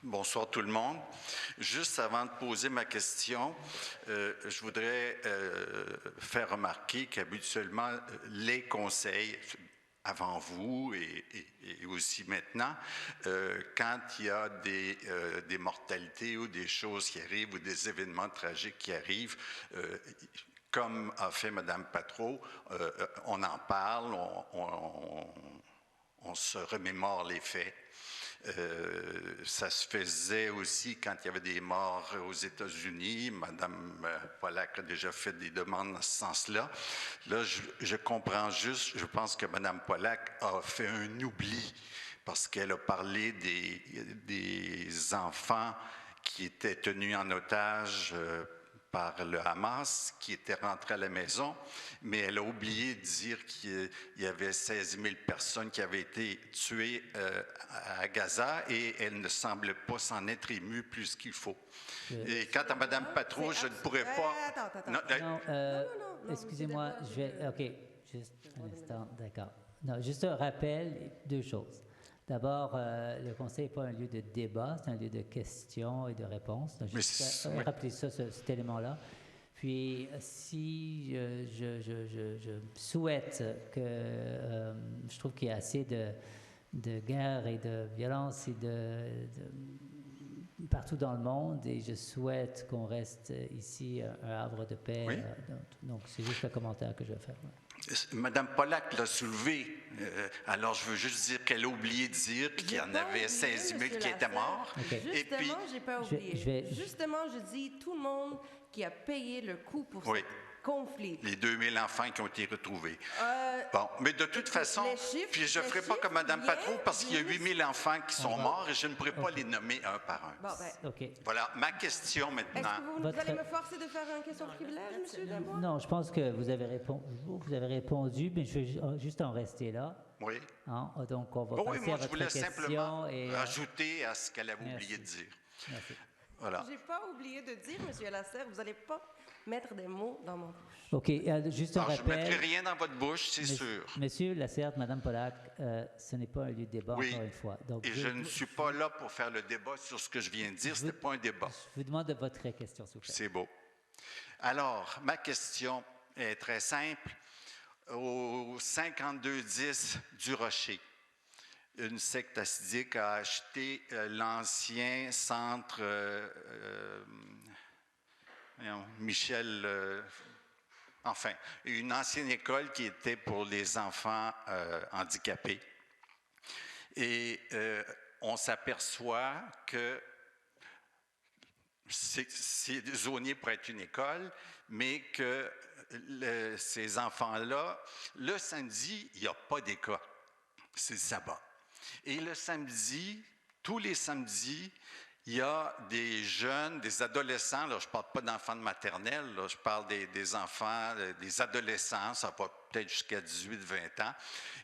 Bonsoir tout le monde. Juste avant de poser ma question, je voudrais faire remarquer qu'habituellement, les conseils, avant vous et aussi maintenant, quand il y a des mortalités ou des choses qui arrivent ou des événements tragiques qui arrivent, comme a fait Mme Patro, on en parle, on se remémore les faits. Ça se faisait aussi quand il y avait des morts aux États-Unis. Mme Pollack a déjà fait des demandes dans ce sens-là. Là, je comprends juste, je pense que Mme Pollack a fait un oubli parce qu'elle a parlé des enfants qui étaient tenus en otage par le Hamas, qui étaient rentrés à la maison, mais elle a oublié de dire qu'il y avait 16 000 personnes qui avaient été tuées à Gaza et elle ne semble pas s'en être émue plus qu'il faut. Et quant à Mme Patro, je ne pourrais pas... Non, excusez-moi, je vais... OK, juste un instant, d'accord. Non, juste un rappel, deux choses. D'abord, le conseil n'est pas un lieu de débat, c'est un lieu de questions et de réponses. Donc, juste rappelez ça, cet élément-là. Puis, si je souhaite que... je trouve qu'il y a assez de guerre et de violence et partout dans le monde, et je souhaite qu'on reste ici un havre de paix. Oui. Donc, c'est juste le commentaire que je vais faire. Ouais. Mme Pollack l'a soulevé. Alors, je veux juste dire qu'elle a oublié de dire qu'il y en avait 16 000 qui étaient morts. Okay. Justement, je n'ai pas oublié. Justement, je dis tout le monde qui a payé le coût pour ce conflit. Les 2000 enfants qui ont été retrouvés. Bon, mais de toute façon, puis je ne ferai pas comme Mme Patro parce qu'il y a 8000 enfants qui sont morts et je ne pourrai pas les nommer un par un. Bon, voilà, ma question maintenant. Est-ce que vous allez me forcer de faire une question de privilège, M. Damois? Non, je pense que vous avez répondu, mais je vais juste en rester là. Oui. Hein? Donc, on va passer à votre question. Je voulais simplement rajouter à ce qu'elle avait oublié de dire. Merci. Voilà. Je n'ai pas oublié de dire, M. Lasserre, vous n'allez pas mettre des mots dans mon bouche. OK, juste un rappel. Je ne mettrai rien dans votre bouche, c'est sûr. Monsieur Lasserre, Mme Pollack, ce n'est pas un lieu de débat, encore une fois. Donc, et je ne suis pas là pour faire le débat sur ce que je viens de dire. Ce n'est pas un débat. Je vous demande votre question, s'il vous plaît. C'est beau. Alors, ma question est très simple. Au 5210 du Rocher, une secte hassidique a acheté l'ancien centre Michel, enfin, une ancienne école qui était pour les enfants handicapés. Et on s'aperçoit que c'est zoné pour être une école, mais que ces enfants-là, le samedi, il n'y a pas d'école. C'est le sabbat. Et le samedi, tous les samedis, il y a des jeunes, des adolescents, là, je ne parle pas d'enfants de maternelle, là, je parle des enfants, des adolescents, ça va peut-être jusqu'à 18-20 ans,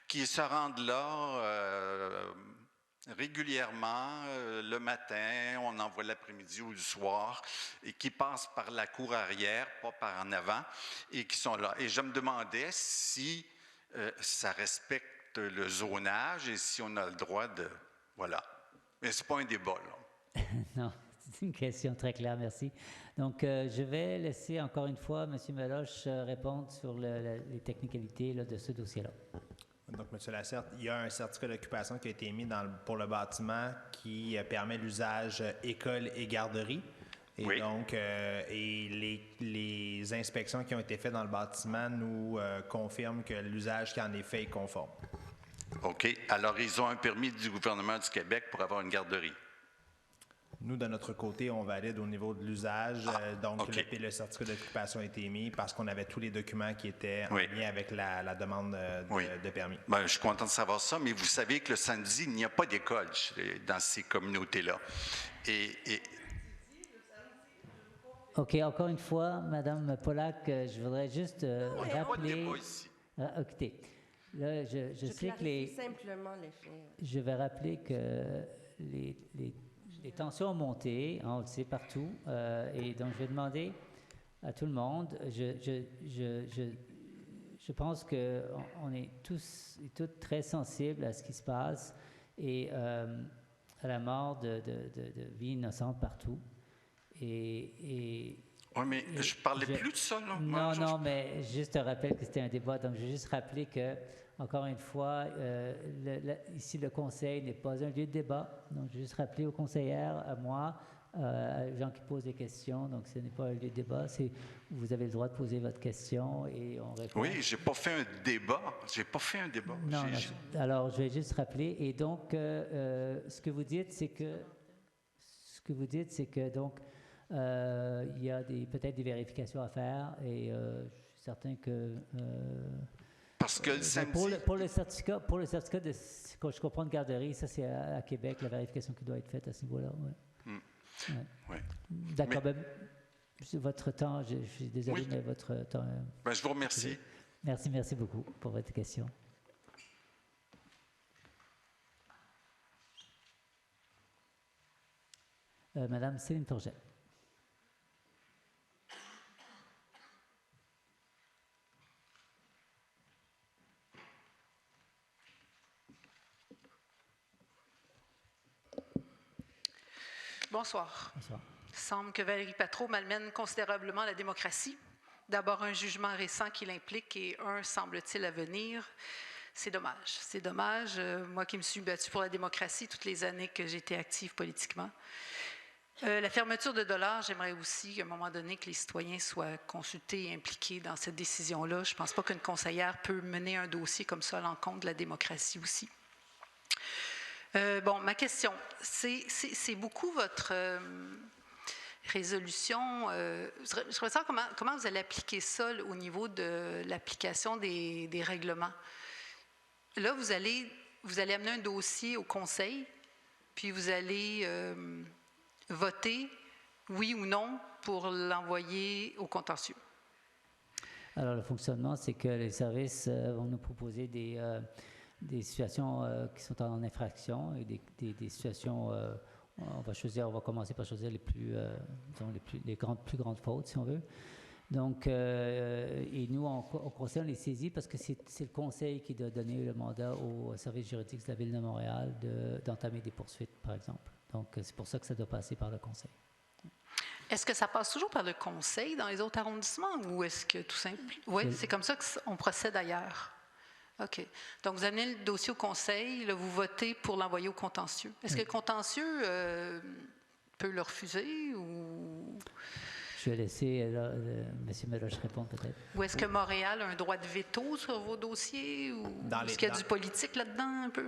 qui se rendent là régulièrement, le matin, on envoie l'après-midi ou le soir, et qui passent par la cour arrière, pas par en avant, et qui sont là. Et je me demandais si ça respecte le zonage et si on a le droit de... Voilà. Mais ce n'est pas un débat, là. Non, c'est une question très claire, merci. Donc, je vais laisser encore une fois M. Meloche répondre sur les technicalités là, de ce dossier-là. Donc, M. Lacerte, il y a un certificat d'occupation qui a été émis pour le bâtiment qui permet l'usage école et garderie. Et oui. Donc, les inspections qui ont été faites dans le bâtiment nous confirment que l'usage qui en est fait est conforme. OK. Alors, ils ont un permis du gouvernement du Québec pour avoir une garderie. Nous, de notre côté, on valide au niveau de l'usage. Donc, okay. le certificat d'occupation a été émis parce qu'on avait tous les documents qui étaient en lien avec la demande de permis. Bien, je suis content de savoir ça, mais vous savez que le samedi, il n'y a pas d'école dans ces communautés-là. OK, encore une fois, Mme Pollack, je voudrais juste rappeler... écoutez, là, je sais que simplement les faits. Je vais rappeler que les tensions ont monté, on le sait partout, et donc je vais demander à tout le monde, je pense qu'on est tous et toutes très sensibles à ce qui se passe et à la mort de vies innocentes partout. Oui, mais je parlais plus de ça, là. Non, mais juste un rappel que c'était un débat, donc je vais juste rappeler que encore une fois, ici, le conseil n'est pas un lieu de débat. Donc, je vais juste rappeler aux conseillères, à moi, aux gens qui posent des questions. Donc, ce n'est pas un lieu de débat. Vous avez le droit de poser votre question et on répond. Oui, je n'ai pas fait un débat. Non, alors, je vais juste rappeler. Et donc, ce que vous dites, c'est que donc, il y a peut-être des vérifications à faire et je suis certain que... Parce que le samedi... Pour le certificat je comprends de garderie, ça c'est à Québec, la vérification qui doit être faite à ce niveau-là. Ouais. Ouais. D'accord. Votre temps, je suis désolé, mais votre temps... je vous remercie. Merci beaucoup pour votre question. Madame Céline Forget. Bonsoir. Bonsoir. Il semble que Valérie Patreau malmène considérablement la démocratie. D'abord, un jugement récent qui l'implique et un, semble-t-il, à venir. C'est dommage. C'est dommage. Moi qui me suis battue pour la démocratie toutes les années que j'étais active politiquement. La fermeture de dollars, j'aimerais aussi, à un moment donné, que les citoyens soient consultés et impliqués dans cette décision-là. Je ne pense pas qu'une conseillère peut mener un dossier comme ça à l'encontre de la démocratie aussi. Ma question, c'est beaucoup votre résolution. Je voudrais savoir comment vous allez appliquer ça au niveau de l'application des règlements. Là, vous allez amener un dossier au conseil, puis vous allez voter, oui ou non, pour l'envoyer au contentieux. Alors, le fonctionnement, c'est que les services vont nous proposer des situations qui sont en infraction et des situations, on va commencer par choisir les plus grandes fautes, si on veut. Donc, et nous, au conseil, on les saisit parce que c'est le conseil qui doit donner le mandat au service juridique de la Ville de Montréal d'entamer des poursuites, par exemple. Donc, c'est pour ça que ça doit passer par le conseil. Est-ce que ça passe toujours par le conseil dans les autres arrondissements ou est-ce que tout simplement... Oui, c'est comme ça qu'on procède ailleurs. OK. Donc, vous amenez le dossier au conseil, là, vous votez pour l'envoyer au contentieux. Est-ce que le contentieux peut le refuser ou... Je vais laisser M. Meloche répondre peut-être. Ou est-ce que Montréal a un droit de veto sur vos dossiers ou est-ce qu'il y a du politique là-dedans un peu?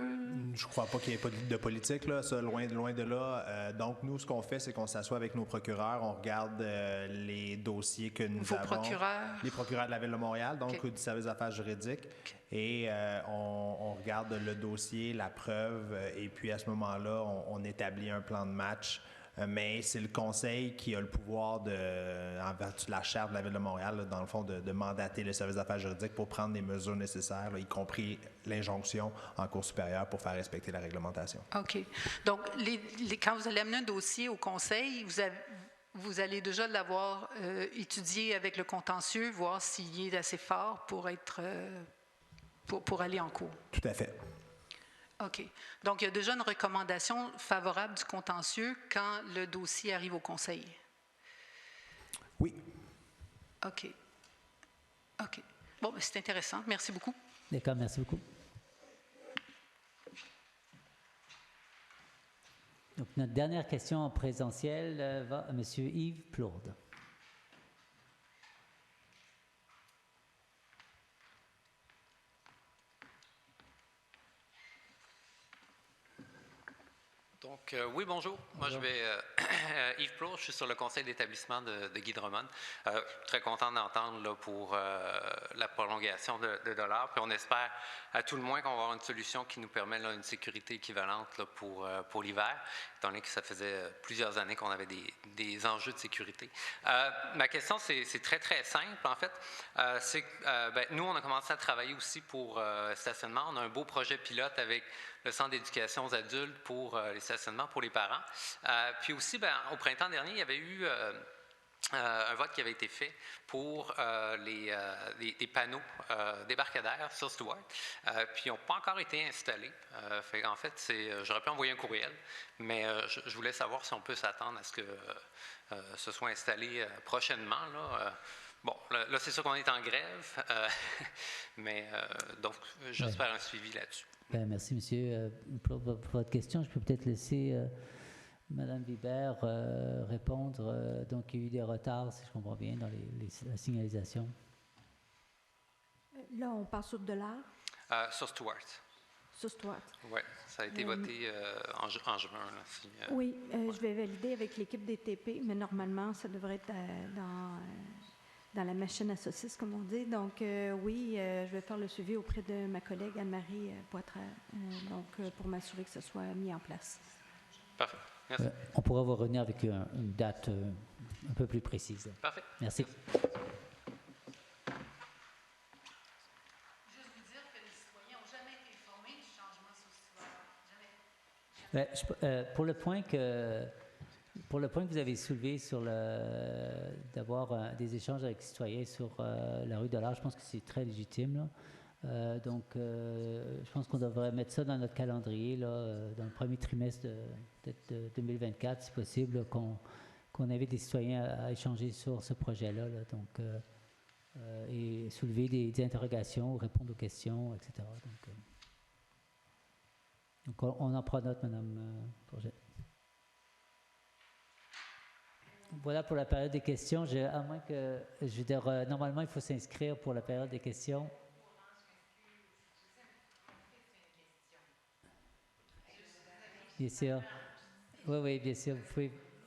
Je ne crois pas qu'il y ait de politique, là, ça, loin de là. Donc, nous, ce qu'on fait, c'est qu'on s'assoit avec nos procureurs, on regarde les dossiers que nous avons. Procureurs? Les procureurs de la Ville de Montréal, donc du service d'affaires juridiques. Et on regarde le dossier, la preuve, et puis à ce moment-là, on établit un plan de match mais c'est le conseil qui a le pouvoir, en vertu de la charte de la Ville de Montréal, là, dans le fond, de mandater le service d'affaires juridiques pour prendre les mesures nécessaires, là, y compris l'injonction en cour supérieure pour faire respecter la réglementation. OK. Donc, quand vous allez amener un dossier au conseil, vous allez déjà l'avoir étudié avec le contentieux, voir s'il est assez fort pour être pour aller en cours. Tout à fait. OK. Donc, il y a déjà une recommandation favorable du contentieux quand le dossier arrive au conseil. Oui. OK. OK. Bon, ben, c'est intéressant. Merci beaucoup. D'accord, merci beaucoup. Donc, notre dernière question en présentiel va à M. Yves Plourde. Donc, oui, bonjour. Moi, je vais Yves Plourde, je suis sur le conseil d'établissement de Guy Drummond. Très content d'entendre là, pour la prolongation de dollars. Puis on espère à tout le moins qu'on va avoir une solution qui nous permet là, une sécurité équivalente là, pour l'hiver, étant donné que ça faisait plusieurs années qu'on avait des enjeux de sécurité. Ma question, c'est très, très simple, en fait. C'est que nous, on a commencé à travailler aussi pour stationnement. On a un beau projet pilote avec le Centre d'éducation aux adultes pour les stationnements pour les parents. Puis aussi, au printemps dernier, il y avait eu un vote qui avait été fait pour les panneaux débarcadères sur Stewart. Puis ils n'ont pas encore été installés. En fait, j'aurais pu envoyer un courriel, mais je voulais savoir si on peut s'attendre à ce que ce soit installé prochainement. Bon, là c'est sûr qu'on est en grève, mais donc j'espère un suivi là-dessus. Merci, monsieur, pour votre question. Je peux peut-être laisser Mme Vibert répondre. Donc, il y a eu des retards, si je comprends bien, dans la signalisation. Là, on parle sur $. Sur Stewart. Sur Stewart. Oui, ça a été voté en juin. Là, oui, je vais valider avec l'équipe des TP, mais normalement, ça devrait être dans la machine à saucisses, comme on dit. Donc, oui, je vais faire le suivi auprès de ma collègue Anne-Marie Poitras, pour m'assurer que ce soit mis en place. Parfait. Merci. On pourra vous revenir avec une date un peu plus précise. Parfait. Merci. Juste vous dire que les citoyens n'ont jamais été informés du changement sur Stewart. Pour le point que vous avez soulevé sur d'avoir des échanges avec les citoyens sur la rue Dollard, je pense que c'est très légitime. Là. Donc, je pense qu'on devrait mettre ça dans notre calendrier là, dans le premier trimestre de 2024, si possible, là, qu'on invite des citoyens à échanger sur ce projet-là. Là, donc, et soulever des interrogations, répondre aux questions, etc. Donc on en prend note, Mme Bourget. Voilà pour la période des questions. À moins que, je veux dire, normalement, il faut s'inscrire pour la période des questions. Bien sûr. Oui, bien sûr.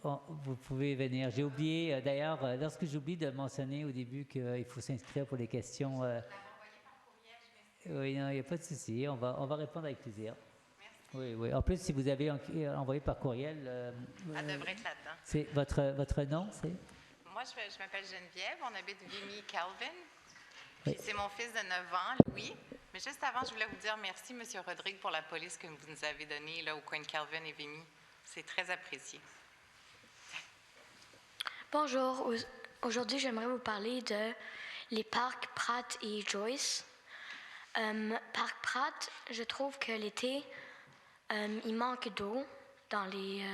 Vous pouvez venir. J'ai oublié, d'ailleurs, lorsque j'oublie de mentionner au début qu'il faut s'inscrire pour les questions. Oui, non, il n'y a pas de souci. On va répondre avec plaisir. Oui. En plus, si vous avez envoyé par courriel... Elle devrait être là-dedans. C'est votre nom, c'est? Moi, je m'appelle Geneviève. On habite Vimy, Calvin. Oui. C'est mon fils de 9 ans, Louis. Mais juste avant, je voulais vous dire merci, M. Rodrigue, pour la police que vous nous avez donnée là, au coin de Calvin et Vimy. C'est très apprécié. Bonjour. Aujourd'hui, j'aimerais vous parler de les parcs Pratt et Joyce. Parc Pratt, je trouve que l'été, il manque d'eau dans les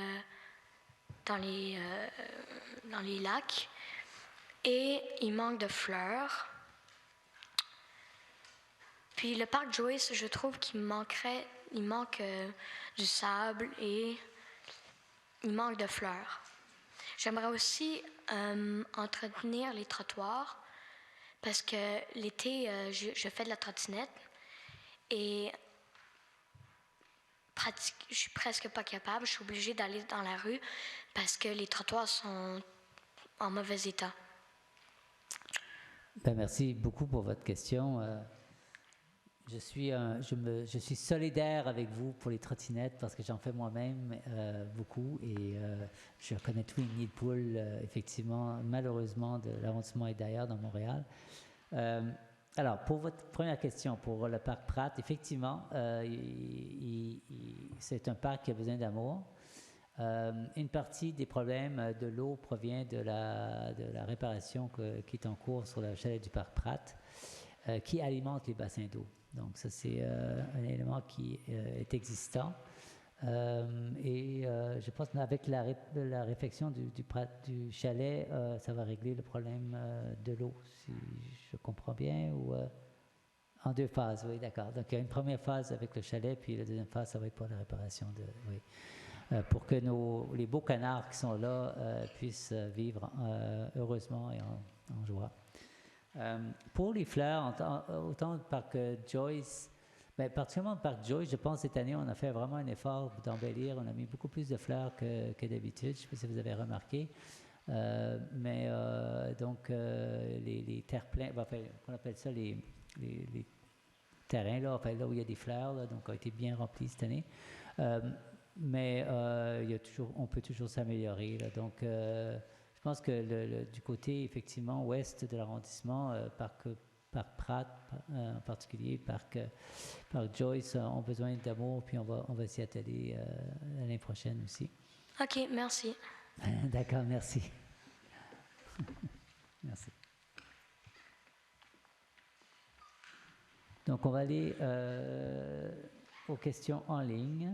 lacs et il manque de fleurs. Puis le parc Joyce, je trouve qu'il manque du sable et il manque de fleurs. J'aimerais aussi entretenir les trottoirs parce que l'été, je fais de la trottinette et je suis presque pas capable. Je suis obligée d'aller dans la rue parce que les trottoirs sont en mauvais état. Merci beaucoup pour votre question. je suis solidaire avec vous pour les trottinettes parce que j'en fais moi-même beaucoup et je connais tous les nids de poules, effectivement, malheureusement, de l'arrondissement et d'ailleurs dans Montréal. Alors, pour votre première question, pour le parc Pratt, effectivement, c'est un parc qui a besoin d'amour. Une partie des problèmes de l'eau provient de la réparation qui est en cours sur le chalet du parc Pratt, qui alimente les bassins d'eau. Donc, ça, c'est un élément qui est existant. Je pense qu'avec la réfection du chalet, ça va régler le problème de l'eau, si je comprends bien, ou en 2 phases, oui, d'accord. Donc, il y a une première phase avec le chalet, puis la deuxième phase, ça va être pour la réparation oui. Pour que les beaux canards qui sont là puissent vivre heureusement et en joie. Pour les fleurs, autant le parc Joyce, particulièrement le parc Joyce, je pense cette année, on a fait vraiment un effort d'embellir. On a mis beaucoup plus de fleurs que d'habitude. Je ne sais pas si vous avez remarqué. Donc, les terre-pleins, on appelle ça les terrains, là où il y a des fleurs, là, donc ont été bien remplis cette année. Mais on peut toujours s'améliorer. Donc, je pense que du côté, effectivement, ouest de l'arrondissement, parc Pratt en particulier, parc Joyce ont besoin d'amour, puis on va s'y atteler l'année prochaine aussi. OK, merci. D'accord, merci. Merci. Donc, on va aller aux questions en ligne.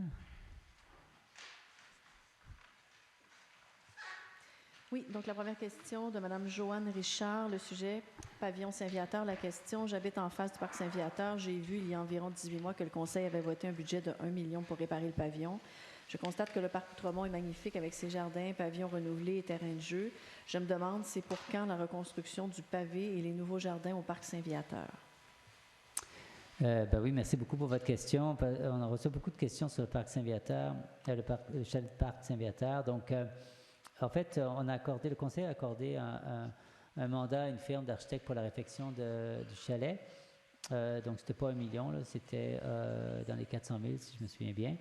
Oui, donc la première question de Mme Joanne Richard, le sujet pavillon Saint-Viateur. La question: j'habite en face du parc Saint-Viateur. J'ai vu il y a environ 18 mois que le conseil avait voté un budget de 1 million pour réparer le pavillon. Je constate que le parc Outremont est magnifique avec ses jardins, pavillons renouvelés et terrains de jeu. Je me demande, c'est pour quand la reconstruction du pavé et les nouveaux jardins au parc Saint-Viateur? Oui, merci beaucoup pour votre question. On a reçu beaucoup de questions sur le parc Saint-Viateur, le chalet de parc Saint-Viateur. Donc, en fait, le conseil a accordé un mandat à une firme d'architecte pour la réfection du chalet. Donc, c'était pas 1 million, là, c'était dans les 400 000, si je me souviens bien.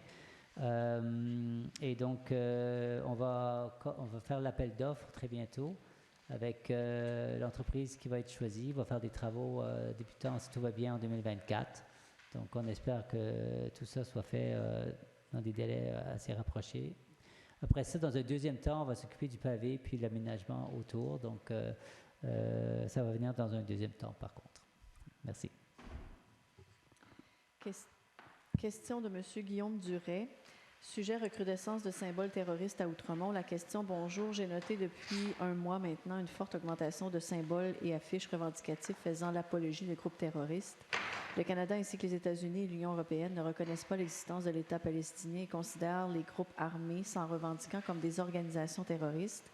Et donc, on va faire l'appel d'offres très bientôt avec l'entreprise qui va être choisie. On va faire des travaux débutants, si tout va bien, en 2024. Donc, on espère que tout ça soit fait dans des délais assez rapprochés. Après ça, dans un deuxième temps, on va s'occuper du pavé puis l'aménagement autour. Donc, ça va venir dans un deuxième temps, par contre. Merci. Question de M. Guillaume Duret. Sujet: recrudescence de symboles terroristes à Outremont. La question: bonjour, j'ai noté depuis 1 mois maintenant une forte augmentation de symboles et affiches revendicatifs faisant l'apologie des groupes terroristes. Le Canada ainsi que les États-Unis et l'Union européenne ne reconnaissent pas l'existence de l'État palestinien et considèrent les groupes armés s'en revendiquant comme des organisations terroristes.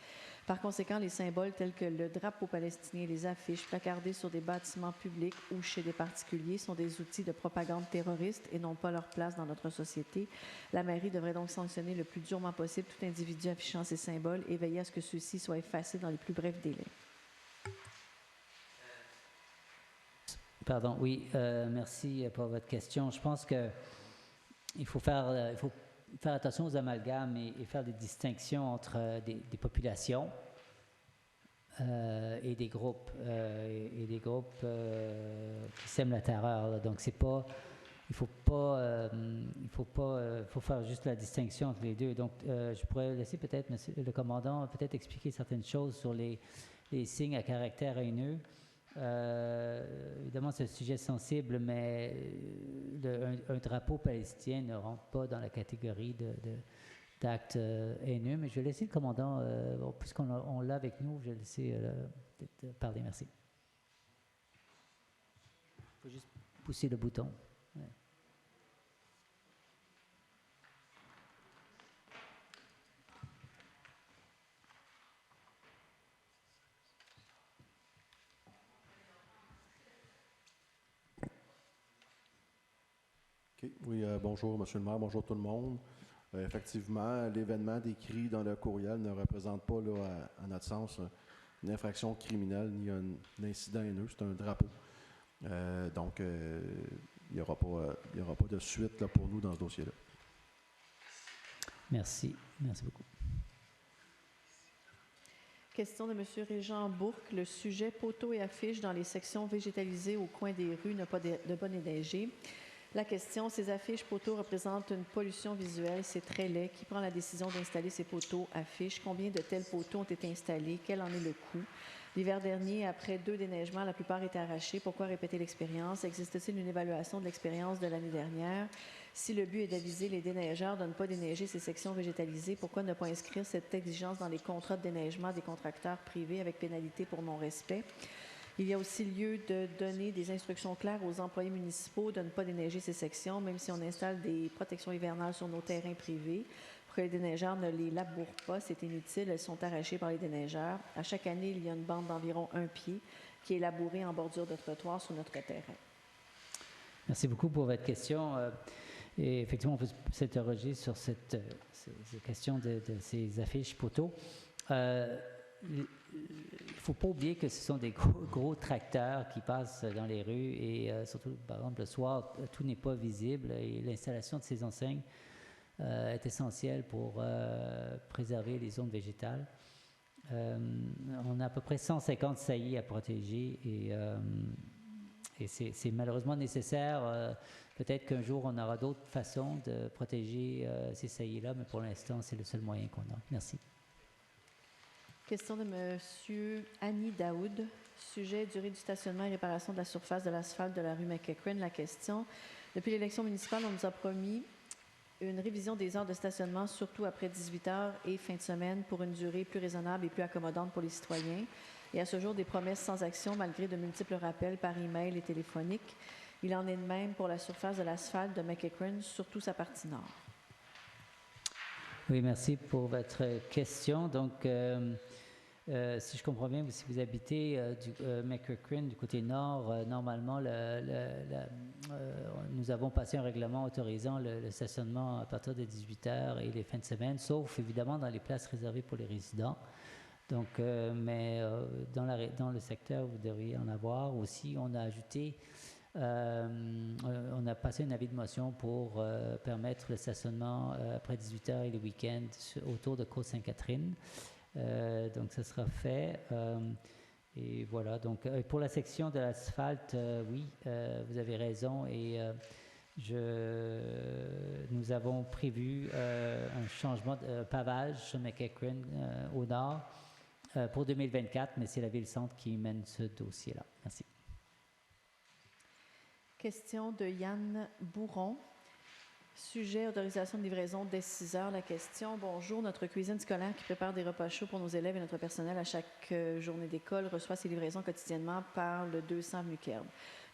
Par conséquent, les symboles tels que le drapeau palestinien et les affiches placardées sur des bâtiments publics ou chez des particuliers sont des outils de propagande terroriste et n'ont pas leur place dans notre société. La mairie devrait donc sanctionner le plus durement possible tout individu affichant ces symboles et veiller à ce que ceux-ci soient effacés dans les plus brefs délais. Pardon, oui, merci pour votre question. Je pense qu'il faut faire attention aux amalgames et faire des distinctions entre des populations et des groupes qui sèment la terreur. Là. Donc, il faut faire juste la distinction entre les deux. Donc, je pourrais laisser peut-être le commandant expliquer certaines choses sur les signes à caractère haineux. Évidemment, c'est un sujet sensible, mais un drapeau palestinien ne rentre pas dans la catégorie d'actes haineux. Mais je vais laisser le commandant, puisqu'on l'a avec nous, je vais laisser peut-être parler. Merci. Il faut juste pousser le bouton. Ouais. Oui, bonjour, Monsieur le maire, bonjour tout le monde. Effectivement, l'événement décrit dans le courriel ne représente pas, là, à notre sens, une infraction criminelle ni un incident haineux, c'est un drapeau. Donc, il n'y aura pas de suite là, pour nous dans ce dossier-là. Merci. Merci beaucoup. Question de M. Régent Bourque. Le sujet poteaux et affiches dans les sections végétalisées au coin des rues n'a pas de bon énergie. La question, ces affiches poteaux représentent une pollution visuelle, c'est très laid. Qui prend la décision d'installer ces poteaux affiches? Combien de tels poteaux ont été installés? Quel en est le coût? L'hiver dernier, après 2 déneigements, la plupart étaient arrachés. Pourquoi répéter l'expérience? Existe-t-il une évaluation de l'expérience de l'année dernière? Si le but est d'aviser les déneigeurs de ne pas déneiger ces sections végétalisées, pourquoi ne pas inscrire cette exigence dans les contrats de déneigement des contracteurs privés avec pénalité pour non-respect? Il y a aussi lieu de donner des instructions claires aux employés municipaux de ne pas déneiger ces sections, même si on installe des protections hivernales sur nos terrains privés. Pour que les déneigeurs ne les labourent pas, c'est inutile, elles sont arrachées par les déneigeurs. À chaque année, il y a une bande d'environ 1 pied qui est labourée en bordure de trottoir sur notre terrain. Merci beaucoup pour votre question. Et effectivement, on peut s'interroger sur cette question de ces affiches poteaux. Il ne faut pas oublier que ce sont des gros tracteurs qui passent dans les rues et surtout, par exemple, le soir, tout n'est pas visible et l'installation de ces enseignes est essentielle pour préserver les zones végétales. On a à peu près 150 saillies à protéger et c'est malheureusement nécessaire. Peut-être qu'un jour, on aura d'autres façons de protéger ces saillies-là, mais pour l'instant, c'est le seul moyen qu'on a. Merci. Question de M. Annie Daoud. Sujet, durée du stationnement et réparation de la surface de l'asphalte de la rue McEachran. La question, depuis l'élection municipale, on nous a promis une révision des heures de stationnement, surtout après 18 heures et fin de semaine, pour une durée plus raisonnable et plus accommodante pour les citoyens. Et à ce jour, des promesses sans action, malgré de multiples rappels par email et téléphonique. Il en est de même pour la surface de l'asphalte de McEachran, surtout sa partie nord. Oui, merci pour votre question. Donc, si je comprends bien, si vous habitez McEachran du côté nord, normalement, nous avons passé un règlement autorisant le stationnement à partir de 18 heures et les fins de semaine, sauf évidemment dans les places réservées pour les résidents. Donc, mais dans le secteur, vous devriez en avoir. Aussi, on a ajouté, on a passé un avis de motion pour permettre le stationnement après 18 heures et les week-ends autour de Côte-Sainte-Catherine. Donc, ça sera fait. Et voilà. Donc, pour la section de l'asphalte, oui, vous avez raison. Et nous avons prévu un changement de pavage sur McEachran au nord pour 2024, mais c'est la Ville-Centre qui mène ce dossier-là. Merci. Question de Yann Bourron. Sujet, autorisation de livraison dès 6 heures. La question, bonjour, notre cuisine scolaire qui prépare des repas chauds pour nos élèves et notre personnel à chaque journée d'école reçoit ses livraisons quotidiennement par le 200 avenue Kerb.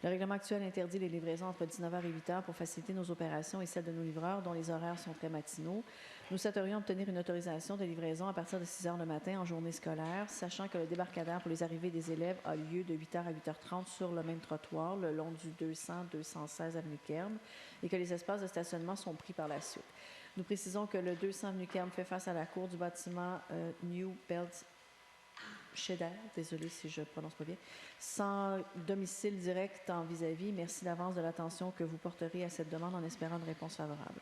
Le règlement actuel interdit les livraisons entre 19h et 8h pour faciliter nos opérations et celles de nos livreurs dont les horaires sont très matinaux. Nous souhaiterions obtenir une autorisation de livraison à partir de 6h le matin en journée scolaire, sachant que le débarcadère pour les arrivées des élèves a lieu de 8h à 8h30 sur le même trottoir le long du 200-216 avenue Kerb et que les espaces de stationnement sont pris par la suite. Nous précisons que le 200 avenue Kerb fait face à la cour du bâtiment New Belt Cheddar, désolé si je ne prononce pas bien, sans domicile direct en vis-à-vis. Merci d'avance de l'attention que vous porterez à cette demande en espérant une réponse favorable.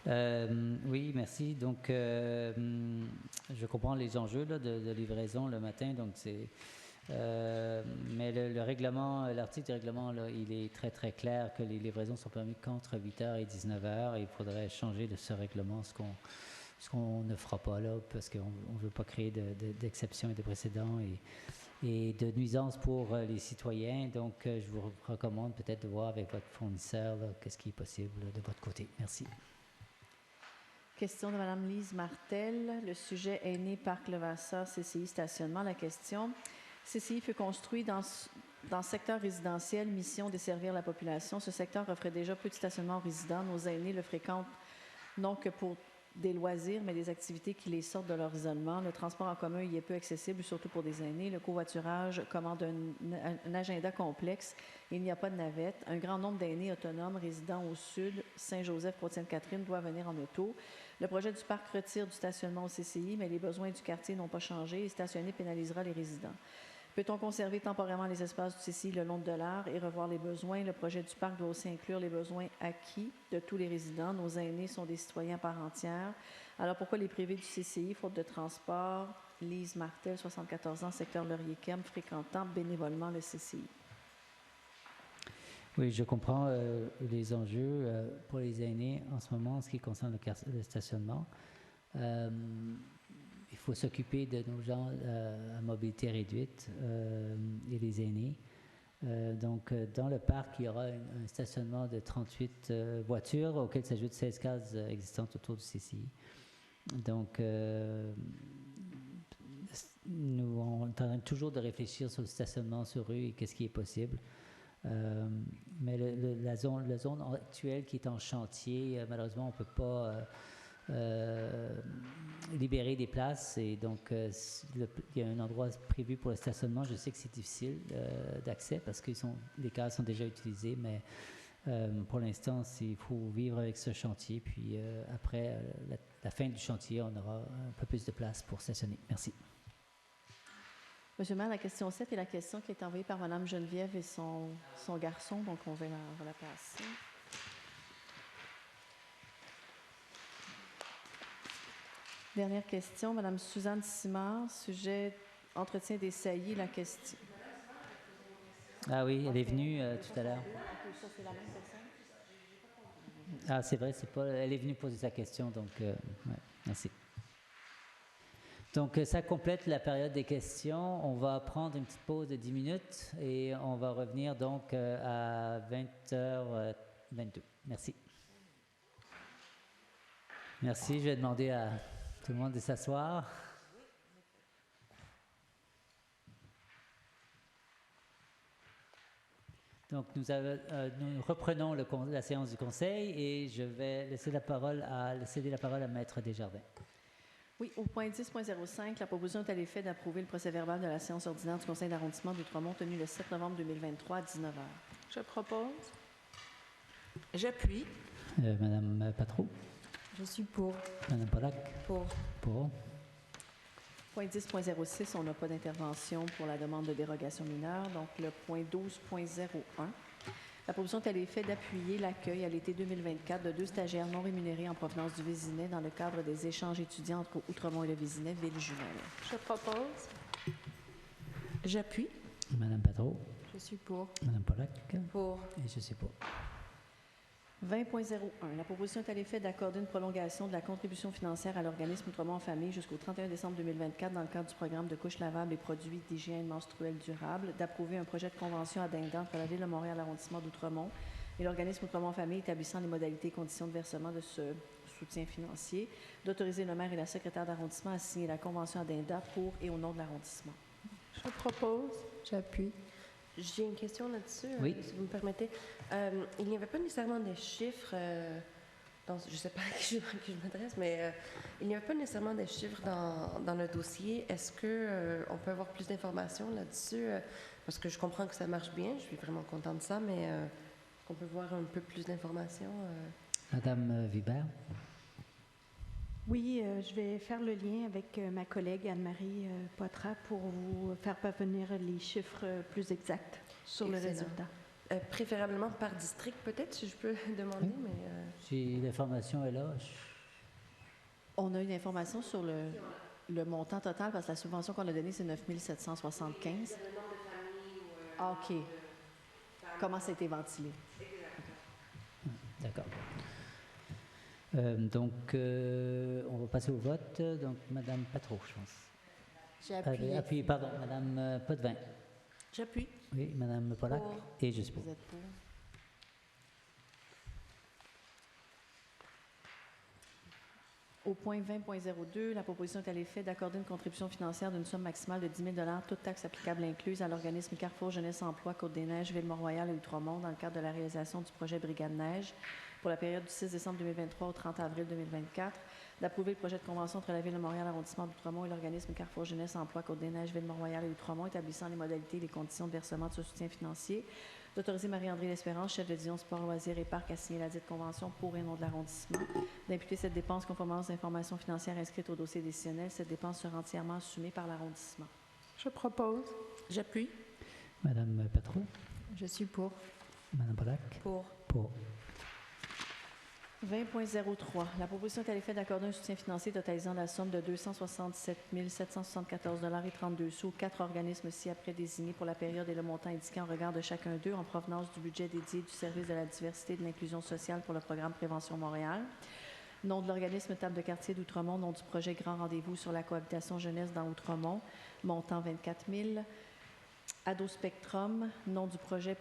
Oui, merci. Donc, je comprends les enjeux là, de livraison le matin. Donc, c'est, mais le règlement, l'article du règlement, là, il est très, très clair que les livraisons sont permises qu'entre 8h et 19h. Et il faudrait changer de ce règlement, ce qu'on ne fera pas là, parce qu'on ne veut pas créer d'exceptions et de précédents et de nuisances pour les citoyens. Donc, je vous recommande peut-être de voir avec votre fournisseur qu'est-ce qui est possible de votre côté. Merci. Question de Mme Lise Martel. Le sujet est né Parc Levasseur, CCI Stationnement. La question, CCI fut construit dans le secteur résidentiel, mission desservir la population. Ce secteur offrait déjà peu de stationnement aux résidents. Nos aînés le fréquentent non que pour des loisirs, mais des activités qui les sortent de leur isolement. Le transport en commun y est peu accessible, surtout pour des aînés. Le covoiturage commande un agenda complexe. Il n'y a pas de navette. Un grand nombre d'aînés autonomes résidant au sud, Saint-Joseph, Côte-Sainte-Catherine, doivent venir en auto. Le projet du parc retire du stationnement au CCI, mais les besoins du quartier n'ont pas changé et stationner pénalisera les résidents. Peut-on conserver temporairement les espaces du CCI le long de l'art et revoir les besoins? Le projet du parc doit aussi inclure les besoins acquis de tous les résidents. Nos aînés sont des citoyens à part entière. Alors pourquoi les privés du CCI, faute de transport? Lise Martel, 74 ans, secteur Laurier-Kem, fréquentant bénévolement le CCI. Oui, je comprends les enjeux pour les aînés en ce moment en ce qui concerne le stationnement. Il faut s'occuper de nos gens à mobilité réduite et les aînés. Donc, dans le parc, il y aura un stationnement de 38 voitures auxquelles s'ajoutent 16 cases existantes autour du CCI. Donc, nous, on est en train toujours de réfléchir sur le stationnement sur rue et qu'est-ce qui est possible. Mais la zone actuelle qui est en chantier, malheureusement, on ne peut pas libérer des places et donc il y a un endroit prévu pour le stationnement. Je sais que c'est difficile d'accès parce que les cases sont déjà utilisées, mais pour l'instant, il faut vivre avec ce chantier. Puis après la fin du chantier, on aura un peu plus de place pour stationner. Merci. Monsieur le maire, la question 7 est la question qui est envoyée par Mme Geneviève et son garçon, donc on va la passer. Dernière question, Mme Suzanne Simard, sujet entretien des saillies, la question. Ah oui, elle est venue tout à l'heure. Ah, c'est vrai, elle est venue poser sa question, donc ouais, merci. Donc, ça complète la période des questions. On va prendre une petite pause de 10 minutes et on va revenir donc à 20h22. Merci. Merci. Je vais demander à tout le monde de s'asseoir. Donc, nous reprenons la séance du Conseil et je vais céder la parole à Maître Desjardins. Oui, au point 10.05, la proposition est à l'effet d'approuver le procès-verbal de la séance ordinaire du Conseil d'arrondissement d'Outremont tenue le 7 novembre 2023 à 19h. Je propose. J'appuie. Madame Patro. Je suis pour. Madame Pollack. Pour. Pour. Point 10.06, on n'a pas d'intervention pour la demande de dérogation mineure. Donc, le point 12.01. La proposition est à l'effet d'appuyer l'accueil à l'été 2024 de 2 stagiaires non rémunérés en provenance du Vésinet dans le cadre des échanges étudiants entre Outremont et le Vésinet, ville jumelle. Je propose. J'appuie. Madame Patro. Je suis pour. Madame Pollack. Pour. Et je suis pour. 20.01. La proposition est à l'effet d'accorder une prolongation de la contribution financière à l'organisme Outremont en famille jusqu'au 31 décembre 2024 dans le cadre du programme de couches lavables et produits d'hygiène menstruelle durable, d'approuver un projet de convention addendant entre la Ville de Montréal, l'arrondissement d'Outremont et l'organisme Outremont en famille établissant les modalités et conditions de versement de ce soutien financier, d'autoriser le maire et la secrétaire d'arrondissement à signer la convention addenda pour et au nom de l'arrondissement. Je propose. J'appuie. J'ai une question là-dessus, oui. Si vous me permettez. Il n'y avait pas nécessairement des chiffres, je ne sais pas à qui je m'adresse, mais il n'y avait pas nécessairement des chiffres dans le dossier. Est-ce qu'on peut avoir plus d'informations là-dessus? Parce que je comprends que ça marche bien, je suis vraiment contente de ça, mais on peut voir un peu plus d'informations? Madame Vibert. Oui, je vais faire le lien avec ma collègue Anne-Marie Poitras pour vous faire parvenir les chiffres plus exacts sur le résultat. Préférablement par district, peut-être, si je peux demander. Oui. Mais si l'information est là. On a une information sur le montant total parce que la subvention qu'on a donnée, c'est 9 775. Ah, OK. Comment ça a été ventilé? D'accord. Donc, on va passer au vote. Donc, Madame Patro, je pense. J'ai appuyé. Appuyé, pardon, Madame Potvin. J'appuie. Oui, Madame Pollack. Pour. Et je suis pour. Vous êtes pour. Au point 20.02, la proposition est à l'effet d'accorder une contribution financière d'une somme maximale de 10 000 $, toutes taxes applicables incluses, à l'organisme Carrefour Jeunesse Emploi Côte-des-Neiges, Ville-Mont-Royal et Outremont dans le cadre de la réalisation du projet Brigade Neige pour la période du 6 décembre 2023 au 30 avril 2024, d'approuver le projet de convention entre la Ville de Montréal, l'arrondissement d'Outremont et l'organisme Carrefour Jeunesse Emploi Côte-des-Neiges, Ville-Mont-Royal et Outremont établissant les modalités et les conditions de versement de ce soutien financier, d'autoriser Marie-André L'Espérance, chef de division sport, loisirs et parcs, à signer la dite convention pour et au nom de l'arrondissement, d'imputer cette dépense conformément aux informations financières inscrites au dossier décisionnel. Cette dépense sera entièrement assumée par l'arrondissement. Je propose. J'appuie. Madame Patro, Je suis pour. Madame Pollack. Pour. Pour. 20.03. La proposition est à l'effet d'accorder un soutien financier totalisant la somme de 267 774,32 $ aux 4 organismes ci-après désignés pour la période et le montant indiqué en regard de chacun d'eux en provenance du budget dédié du service de la diversité et de l'inclusion sociale pour le programme Prévention Montréal. Nom de l'organisme Table de quartier d'Outremont, nom du projet Grand Rendez-vous sur la cohabitation jeunesse dans Outremont, montant 24 000. Ado Spectrum, nom du projet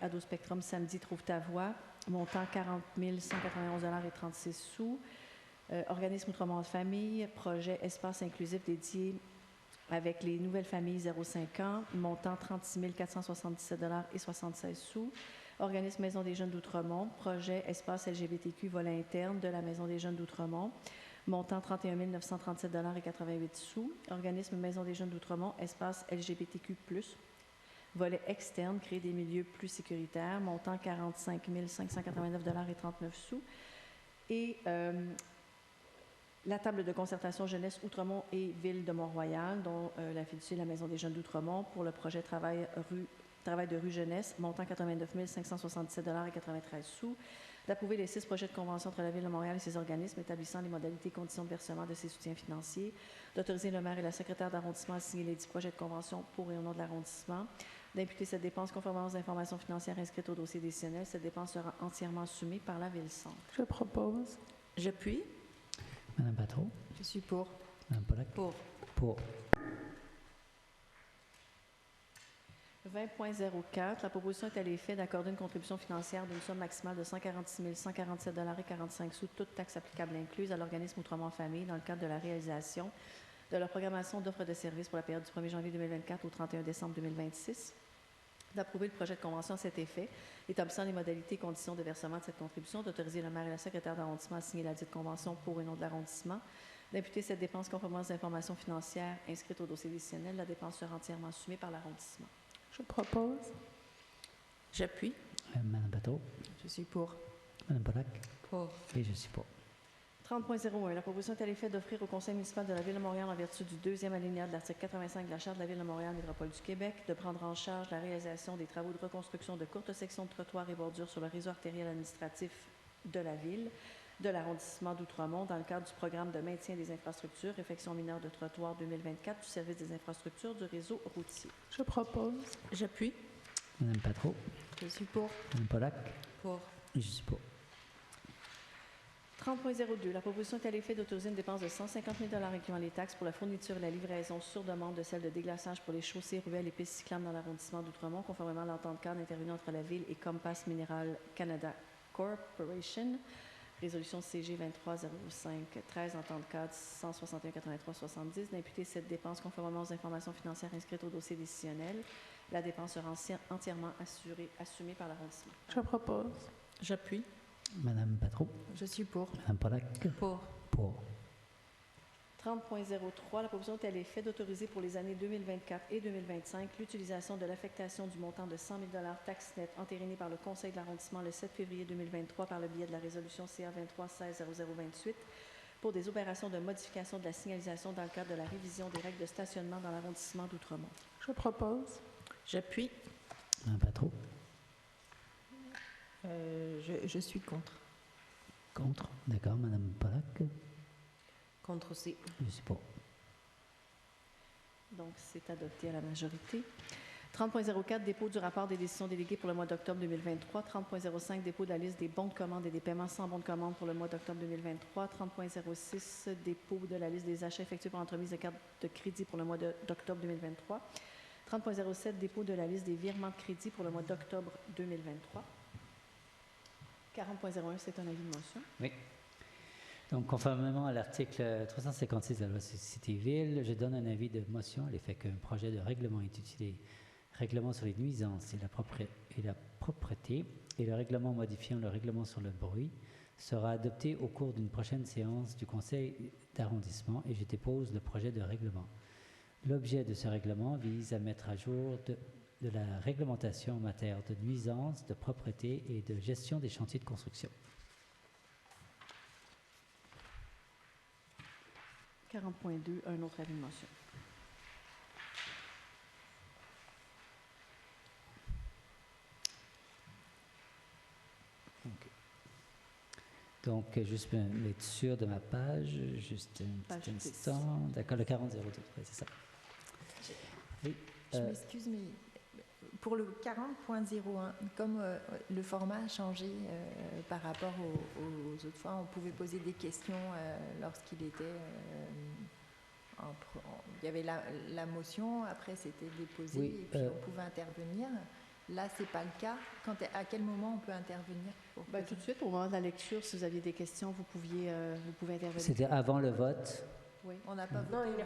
Ado Spectrum Samedi Trouve ta voix, montant 40 191,36 $. Organisme Outremont Famille, projet Espace inclusif dédié avec les nouvelles familles 0-5 ans, montant 36 477,76 $. Organisme Maison des jeunes d'Outremont, projet Espace LGBTQ volet interne de la Maison des jeunes d'Outremont, montant 31 937,88 $. Organisme Maison des jeunes d'Outremont, espace LGBTQ+, volet externe, créer des milieux plus sécuritaires, montant 45 589,39 $. Et la table de concertation jeunesse Outremont et Ville de Mont-Royal, dont la fiducie est la Maison des jeunes d'Outremont, pour le projet Travail de rue jeunesse, montant 89 577,93 $. D'approuver les 6 projets de convention entre la Ville de Montréal et ses organismes établissant les modalités et conditions de versement de ces soutiens financiers, d'autoriser le maire et la secrétaire d'arrondissement à signer les 10 projets de convention pour et au nom de l'arrondissement, d'imputer cette dépense conformément aux informations financières inscrites au dossier décisionnel. Cette dépense sera entièrement assumée par la Ville-Centre. Je propose. J'appuie. Madame Patro. Je suis pour. Madame Pollack. Pour. Pour. 20.04. La proposition est à l'effet d'accorder une contribution financière d'une somme maximale de 146 147,45 $, toutes taxes applicables incluses, à l'organisme Outremont Famille dans le cadre de la réalisation de la programmation d'offres de services pour la période du 1er janvier 2024 au 31 décembre 2026. D'approuver le projet de convention à cet effet, établissant les modalités et conditions de versement de cette contribution, d'autoriser le maire et la secrétaire d'arrondissement à signer la dite convention pour et au nom de l'arrondissement, d'imputer cette dépense conformément aux informations financières inscrites au dossier décisionnel. La dépense sera entièrement assumée par l'arrondissement. Je propose. J'appuie. Madame Patro. Je suis pour. Madame Pollack. Pour. Et je suis pour. 30.01. La proposition est à l'effet d'offrir au Conseil municipal de la Ville de Montréal, en vertu du 2e alinéa de l'article 85 de la Charte de la Ville de Montréal, Métropole du Québec, de prendre en charge la réalisation des travaux de reconstruction de courtes sections de trottoirs et bordures sur le réseau artériel administratif de la Ville, de l'arrondissement d'Outremont, dans le cadre du programme de maintien des infrastructures, réfection mineure de trottoirs 2024 du service des infrastructures du réseau routier. Je propose. J'appuie. Madame Patro. Je suis pour. Madame Pollack. Pour. Et je suis pour. 30.02. La proposition est à l'effet d'autoriser une dépense de 150 000 $ incluant les taxes pour la fourniture et la livraison sur demande de celles de déglaçage pour les chaussées, ruelles et pistes cyclables dans l'arrondissement d'Outremont, conformément à l'entente cadre intervenue entre la Ville et Compass Mineral Canada Corporation. Résolution CG 2305-13, entente cadre 161-83-70, d'imputer cette dépense conformément aux informations financières inscrites au dossier décisionnel. La dépense sera entièrement assumée par l'arrondissement. Je propose. J'appuie. Madame Patro. Je suis pour. Madame Pollack. Pour. Pour. 30.03. La proposition est à l'effet d'autoriser pour les années 2024 et 2025 l'utilisation de l'affectation du montant de 100 000 $ taxe nette entérinée par le Conseil de l'arrondissement le 7 février 2023 par le biais de la résolution CA 23-16-0028 pour des opérations de modification de la signalisation dans le cadre de la révision des règles de stationnement dans l'arrondissement d'Outremont. Je propose. J'appuie. Madame Patro. Je suis contre. Contre. D'accord. Madame Pollack. Contre aussi. Je suis pour. Donc, c'est adopté à la majorité. 30.04, dépôt du rapport des décisions déléguées pour le mois d'octobre 2023. 30.05, dépôt de la liste des bons de commande et des paiements sans bons de commande pour le mois d'octobre 2023. 30.06, dépôt de la liste des achats effectués pour l'entremise de cartes de crédit pour le mois d'octobre 2023. 30.07, dépôt de la liste des virements de crédit pour le mois d'octobre 2023. 40.01, c'est un avis de motion. Oui. Donc, conformément à l'article 356 de la loi Société Ville, je donne un avis de motion à l'effet qu'un projet de règlement intitulé « Règlement sur les nuisances et la propreté » et le règlement modifiant le règlement sur le bruit sera adopté au cours d'une prochaine séance du Conseil d'arrondissement et je dépose le projet de règlement. L'objet de ce règlement vise à mettre à jour de la réglementation en matière de nuisances, de propreté et de gestion des chantiers de construction. 40.2, un autre avis de motion. Donc, juste être sûr de ma page, juste un petit instant. D'accord, le 4002, oui, c'est ça. Oui, je m'excuse, mais pour le 40.01, comme le format a changé par rapport aux autres fois, on pouvait poser des questions lorsqu'il était... il y avait la motion, après c'était déposé, oui, et puis on pouvait intervenir. Là, ce n'est pas le cas. À quel moment on peut intervenir? Tout de suite, au moment de la lecture, si vous aviez des questions, vous pouvez intervenir. C'était avant le vote. Oui. On n'a pas voté.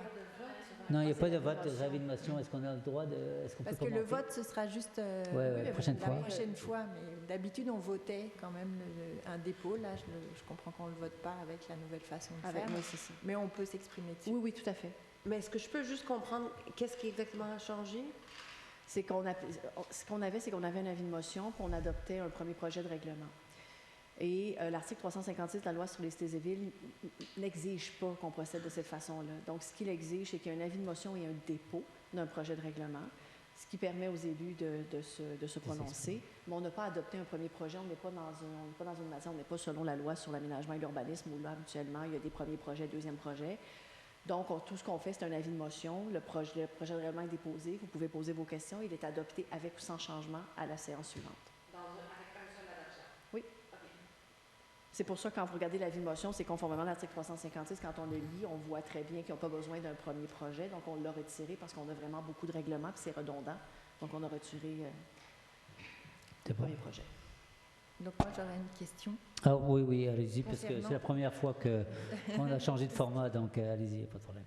Non, il n'y a pas de vote de avis de motion. Est-ce qu'on a le droit de... Parce que le vote, ce sera juste la prochaine fois. La prochaine fois. Mais d'habitude, on votait quand même un dépôt. Là, je comprends qu'on ne le vote pas avec la nouvelle façon de faire. Oui, c'est ça. Mais on peut s'exprimer dessus. Oui, tout à fait. Mais est-ce que je peux juste comprendre qu'est-ce qui exactement a changé? Ce qu'on avait, c'est qu'on avait un avis de motion, puis on adoptait un premier projet de règlement. Et l'article 356 de la loi sur les cités et villes n'exige pas qu'on procède de cette façon-là. Donc, ce qu'il exige, c'est qu'il y ait un avis de motion et un dépôt d'un projet de règlement, ce qui permet aux élus de se prononcer. Mais on n'a pas adopté un premier projet, on n'est pas dans une matière, on n'est pas selon la loi sur l'aménagement et l'urbanisme, où là, habituellement, il y a des premiers projets, deuxième projet. Donc, tout ce qu'on fait, c'est un avis de motion. Le projet de règlement est déposé. Vous pouvez poser vos questions. Il est adopté avec ou sans changement à la séance suivante. Avec un seul adoption? Oui. Okay. C'est pour ça que quand vous regardez l'avis de motion, c'est conformément à l'article 356. Quand on le lit, on voit très bien qu'ils n'ont pas besoin d'un premier projet. Donc, on l'a retiré parce qu'on a vraiment beaucoup de règlements puis c'est redondant. Donc, on a retiré le premier projet. Donc, moi, j'aurais une question. Ah, oui, allez-y, parce que c'est la première fois qu'on a changé de format, donc allez-y, pas de problème.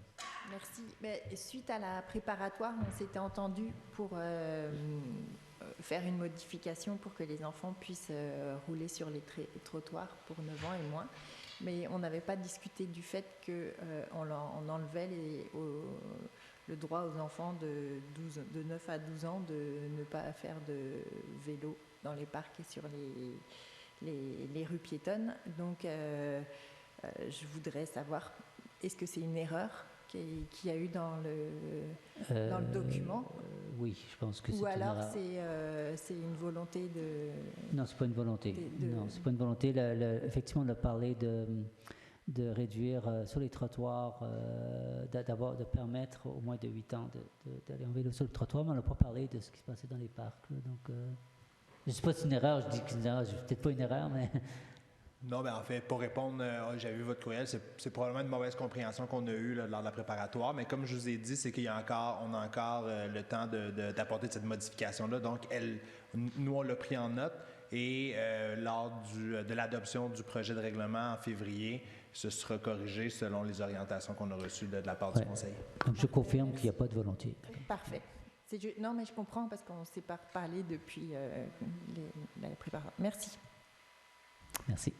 Merci. Mais suite à la préparatoire, on s'était entendu pour faire une modification pour que les enfants puissent rouler sur les trottoirs pour 9 ans et moins. Mais on n'avait pas discuté du fait qu'on enlevait le droit aux enfants de 9 à 12 ans de ne pas faire de vélo dans les parcs et sur les rues piétonnes. Donc, je voudrais savoir, est-ce que c'est une erreur qu'il y a eu dans le document? Oui, je pense que c'est une erreur. Ou alors c'est une volonté de... Non, c'est pas une volonté. Non, c'est pas une volonté. Effectivement, on a parlé de réduire sur les trottoirs, de permettre aux moins de 8 ans d'aller en vélo sur le trottoir, mais on n'a pas parlé de ce qui se passait dans les parcs. Là, donc, je ne sais pas si c'est une erreur, je dis que c'est une erreur, c'est peut-être pas une erreur, mais... Non, bien en fait, pour répondre, j'avais vu votre courriel, c'est probablement une mauvaise compréhension qu'on a eue lors de la préparatoire, mais comme je vous ai dit, c'est qu'on a encore le temps d'apporter cette modification-là. Donc, nous, on l'a pris en note et lors de l'adoption du projet de règlement en février, ce sera corrigé selon les orientations qu'on a reçues de la part du Conseil. Donc, je confirme qu'il n'y a pas de volonté. Parfait. Non, mais je comprends parce qu'on ne s'est pas parlé depuis la préparatoire. Merci. Merci.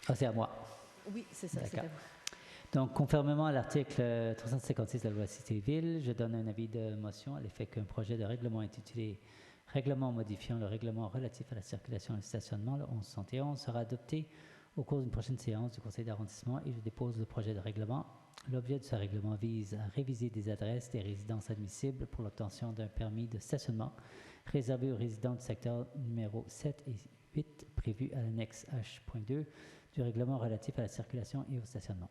Ah, c'est à moi. Oui, c'est ça. C'est à vous. Donc, conformément à l'article 356 de la loi Cité-Ville, je donne un avis de motion à l'effet qu'un projet de règlement intitulé « Règlement modifiant le règlement relatif à la circulation et le stationnement », le 1171, sera adopté au cours d'une prochaine séance du Conseil d'arrondissement et je dépose le projet de règlement. L'objet de ce règlement vise à réviser des adresses des résidences admissibles pour l'obtention d'un permis de stationnement réservé aux résidents du secteur numéro 7 et 8 prévu à l'annexe H.2 du règlement relatif à la circulation et au stationnement.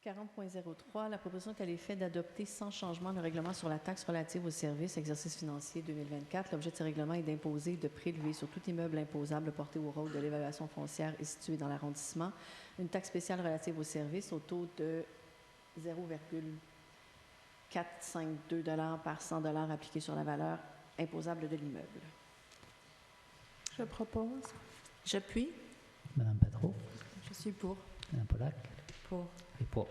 40.03, la proposition est à l'effet d'adopter sans changement le règlement sur la taxe relative aux services exercice financier 2024. L'objet de ce règlement est d'imposer de prélever sur tout immeuble imposable porté au rôle de l'évaluation foncière et situé dans l'arrondissement une taxe spéciale relative aux services au taux de 0,452 $ par 100 $ appliqué sur la valeur imposable de l'immeuble. Je propose. J'appuie. Madame Patro. Je suis pour. Madame Pollack. Pour. Et pour.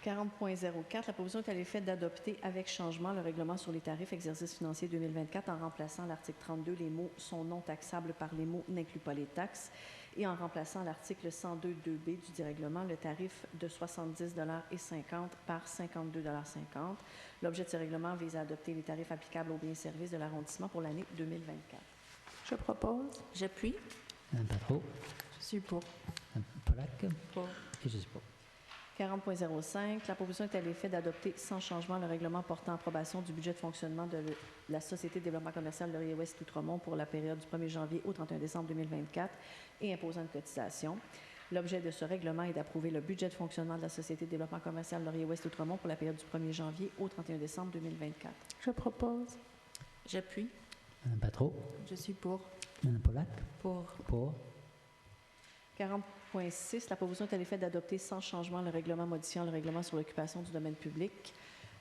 40.04, la proposition est à l'effet d'adopter avec changement le règlement sur les tarifs exercice financier 2024 en remplaçant l'article 32, les mots « sont non taxables » par les mots « n'inclut pas les taxes » et en remplaçant l'article 102.2b du règlement, le tarif de 70,50 $ par 52,50 $. L'objet de ce règlement vise à adopter les tarifs applicables aux biens et services de l'arrondissement pour l'année 2024. Je propose. J'appuie. Madame Patro. Je suis pour. Madame Pollack. Pour. Et je suis pour. 40.05, la proposition est à l'effet d'adopter sans changement le règlement portant approbation du budget de fonctionnement de la Société de développement commercial Laurier-Ouest Outremont pour la période du 1er janvier au 31 décembre 2024 et imposant une cotisation. L'objet de ce règlement est d'approuver le budget de fonctionnement de la Société de développement commercial Laurier-Ouest Outremont pour la période du 1er janvier au 31 décembre 2024. Je propose. J'appuie. Madame Patro. Je suis pour. Madame Pollack. Pour. Pour. 40.6, la proposition est à l'effet d'adopter sans changement le règlement modifiant le règlement sur l'occupation du domaine public.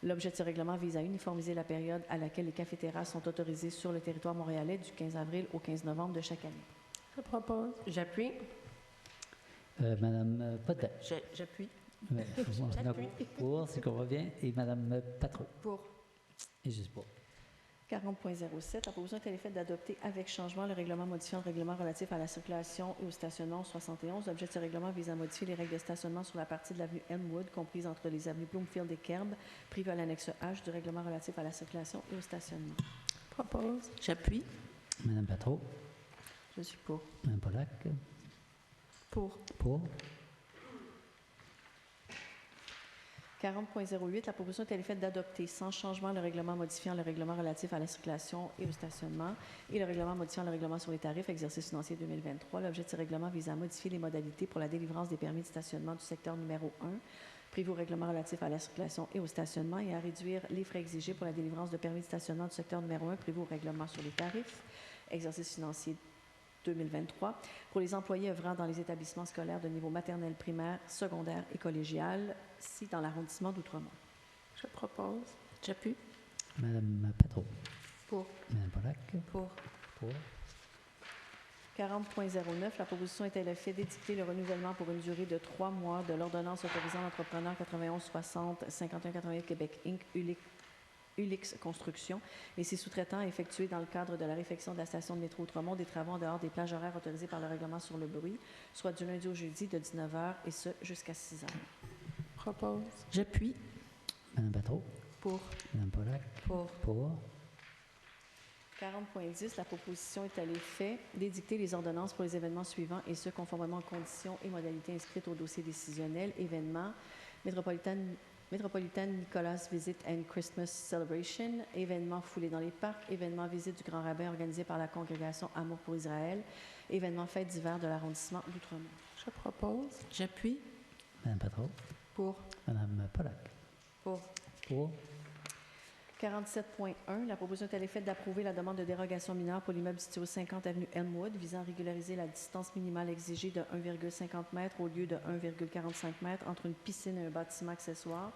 L'objet de ce règlement vise à uniformiser la période à laquelle les café-terrasses sont autorisées sur le territoire montréalais du 15 avril au 15 novembre de chaque année. Je propose. J'appuie. Madame Potvin. J'appuie. Pour, si je comprends bien. Et Madame Patro. Pour. Et juste pour. 40.07, la proposition est à l'effet d'adopter avec changement le règlement modifiant le règlement relatif à la circulation et au stationnement 71. L'objet de ce règlement vise à modifier les règles de stationnement sur la partie de l'avenue Elmwood, comprise entre les avenues Bloomfield et Kerb, prévues à l'annexe H du règlement relatif à la circulation et au stationnement. Propose. J'appuie. Madame Patro. Je suis pour. Madame Pollack. Pour. Pour. 40.08, la proposition est à l'effet d'adopter sans changement le règlement modifiant le règlement relatif à la circulation et au stationnement et le règlement modifiant le règlement sur les tarifs exercice financier 2023. L'objet de ce règlement vise à modifier les modalités pour la délivrance des permis de stationnement du secteur numéro 1 prévu au règlement relatif à la circulation et au stationnement et à réduire les frais exigés pour la délivrance de permis de stationnement du secteur numéro 1 prévu au règlement sur les tarifs exercice financier 2023 pour les employés œuvrant dans les établissements scolaires de niveau maternel, primaire, secondaire et collégial, si dans l'arrondissement d'Outremont. Je propose. J'appuie. Madame Patro. Pour. Madame Pollack. Pour. Pour. 40.09, la proposition est à l'effet d'édicter le renouvellement pour une durée de 3 mois de l'ordonnance autorisant l'entrepreneur 9160-5188 Québec Inc. Ulix Construction et ses sous-traitants à effectuer dans le cadre de la réfection de la station de métro Outremont des travaux en dehors des plages horaires autorisées par le règlement sur le bruit, soit du lundi au jeudi de 19h et ce jusqu'à 6h. Propose. J'appuie. Madame Patro. Pour. Madame Pollack. Pour. Pour. 40.10, la proposition est à l'effet d'édicter les ordonnances pour les événements suivants et ce conformément aux conditions et modalités inscrites au dossier décisionnel. Événements Metropolitan Nicholas Visit and Christmas Celebration, événement foulé dans les parcs, événement visite du Grand Rabbin organisé par la congrégation Amour pour Israël, événement fête d'hiver de l'arrondissement d'Outremont. Je propose. J'appuie. Madame Patro. Pour. Madame Pollack. Pour. Pour. 47.1, la proposition est à l'effet d'approuver la demande de dérogation mineure pour l'immeuble situé au 50 avenue Elmwood visant à régulariser la distance minimale exigée de 1,50 m au lieu de 1,45 m entre une piscine et un bâtiment accessoire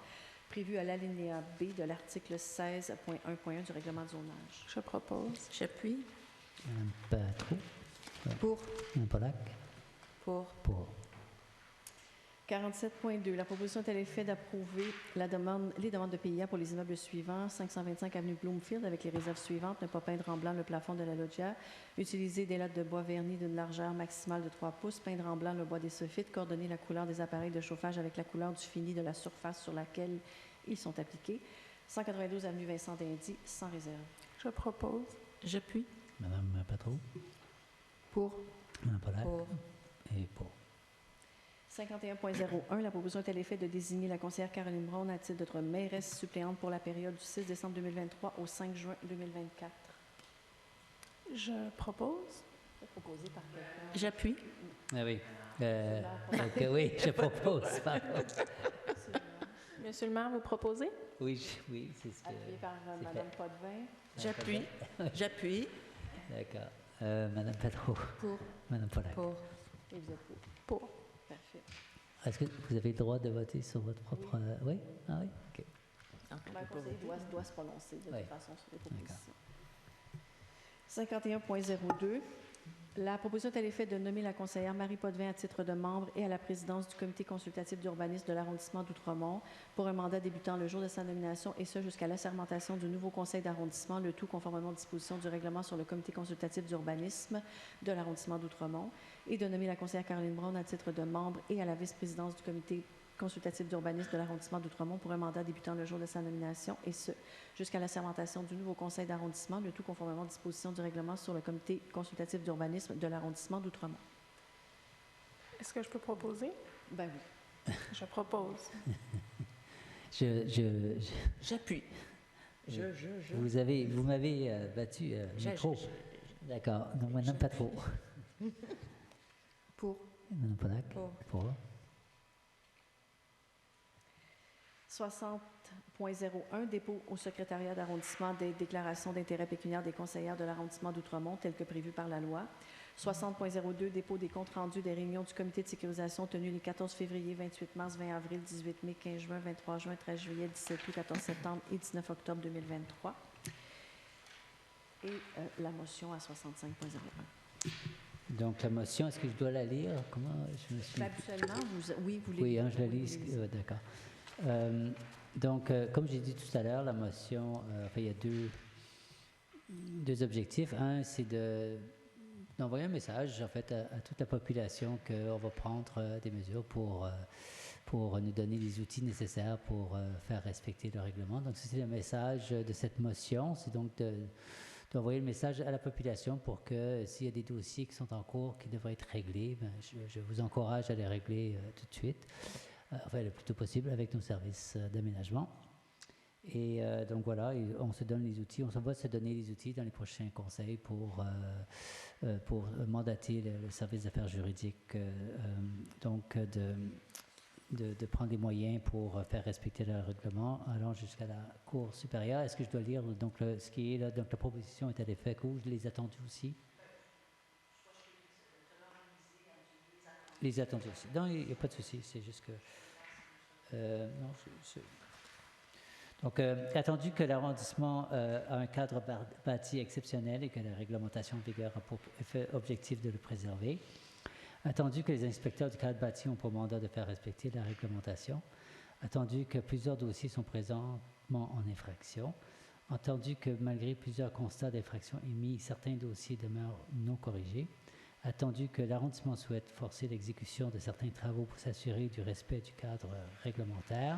prévu à l'alinéa B de l'article 16.1.1 du règlement de zonage. Je propose. J'appuie. Madame Patro. Pour. Madame Pollack. Pour. Pour. 47.2. La proposition est à l'effet d'approuver les demandes de PIA pour les immeubles suivants. 525 avenue Bloomfield avec les réserves suivantes. Ne pas peindre en blanc le plafond de la loggia. Utiliser des lattes de bois vernis d'une largeur maximale de 3 pouces. Peindre en blanc le bois des soffites. Coordonner la couleur des appareils de chauffage avec la couleur du fini de la surface sur laquelle ils sont appliqués. 192 avenue Vincent d'Indy, sans réserve. Je propose. J'appuie. Madame Patro. Pour. Madame Pollack. Pour. Et pour. 51.01, la proposition est à l'effet de désigner la conseillère Caroline Brown à titre de mairesse suppléante pour la période du 6 décembre 2023 au 5 juin 2024. Je propose. Proposé par quelqu'un. J'appuie. Ah oui. Donc, oui, je propose. Pardon. Monsieur le maire, vous proposez? Oui, oui, c'est ce que. Appuyé par c'est Mme fait. Potvin. J'appuie. J'appuie. D'accord. Madame Patro. Pour. Madame Pollack. Pour. Et vous êtes pour? Pour. Parfait. Est-ce que vous avez le droit de voter sur votre propre. Oui? Ah oui? OK. Le conseil doit se prononcer de toute façon sur les propositions. D'accord. 51.02. La proposition est à l'effet de nommer la conseillère Marie Potvin à titre de membre et à la présidence du comité consultatif d'urbanisme de l'arrondissement d'Outremont pour un mandat débutant le jour de sa nomination et ce jusqu'à l'assermentation du nouveau conseil d'arrondissement, le tout conformément aux dispositions du règlement sur le comité consultatif d'urbanisme de l'arrondissement d'Outremont et de nommer la conseillère Caroline Brown à titre de membre et à la vice-présidence du comité consultatif d'urbanisme de l'arrondissement d'Outremont pour un mandat débutant le jour de sa nomination et ce, jusqu'à l'assermentation du nouveau conseil d'arrondissement, le tout conformément aux dispositions du règlement sur le comité consultatif d'urbanisme de l'arrondissement d'Outremont. Est-ce que je peux proposer? Ben Je propose. J'appuie. Vous m'avez battu micro. D'accord. Donc maintenant, pas trop. Pour. Madame Polak. Pour. 60.01, dépôt au secrétariat d'arrondissement des déclarations d'intérêt pécuniaire des conseillères de l'arrondissement d'Outremont, tel que prévu par la loi. 60.02, dépôt des comptes rendus des réunions du comité de sécurisation tenues les 14 février, 28 mars, 20 avril, 18 mai, 15 juin, 23 juin, 13 juillet, 17 août, 14 septembre et 19 octobre 2023. Et la motion à 65.01. Donc la motion, est-ce que je dois la lire? Comment je me suis... Habituellement, oui, vous Oui, je la lis. D'accord. Donc, comme j'ai dit tout à l'heure, la motion, il y a deux objectifs. Un, c'est d'envoyer un message en fait à toute la population qu'on va prendre des mesures pour nous donner les outils nécessaires pour faire respecter le règlement. Donc, c'est le message de cette motion. C'est donc d'envoyer le message à la population pour que s'il y a des dossiers qui sont en cours qui devraient être réglés, je vous encourage à les régler tout de suite. Le plus tôt possible avec nos services d'aménagement. Et donc voilà, on se donne les outils, on va se donner les outils dans les prochains conseils pour mandater le service d'affaires juridiques, de prendre les moyens pour faire respecter le règlement allant jusqu'à la Cour supérieure. Est-ce que je dois lire donc ce qui est là? Donc la proposition est à l'effet que je les attendus aussi. Les attendus aussi. Non, il n'y a pas de souci, c'est juste que... Donc, attendu que l'arrondissement a un cadre bâti exceptionnel et que la réglementation en vigueur a pour effet objectif de le préserver, attendu que les inspecteurs du cadre bâti ont pour mandat de faire respecter la réglementation, attendu que plusieurs dossiers sont présentement en infraction, entendu que malgré plusieurs constats d'infraction émis, certains dossiers demeurent non corrigés, attendu que l'arrondissement souhaite forcer l'exécution de certains travaux pour s'assurer du respect du cadre réglementaire,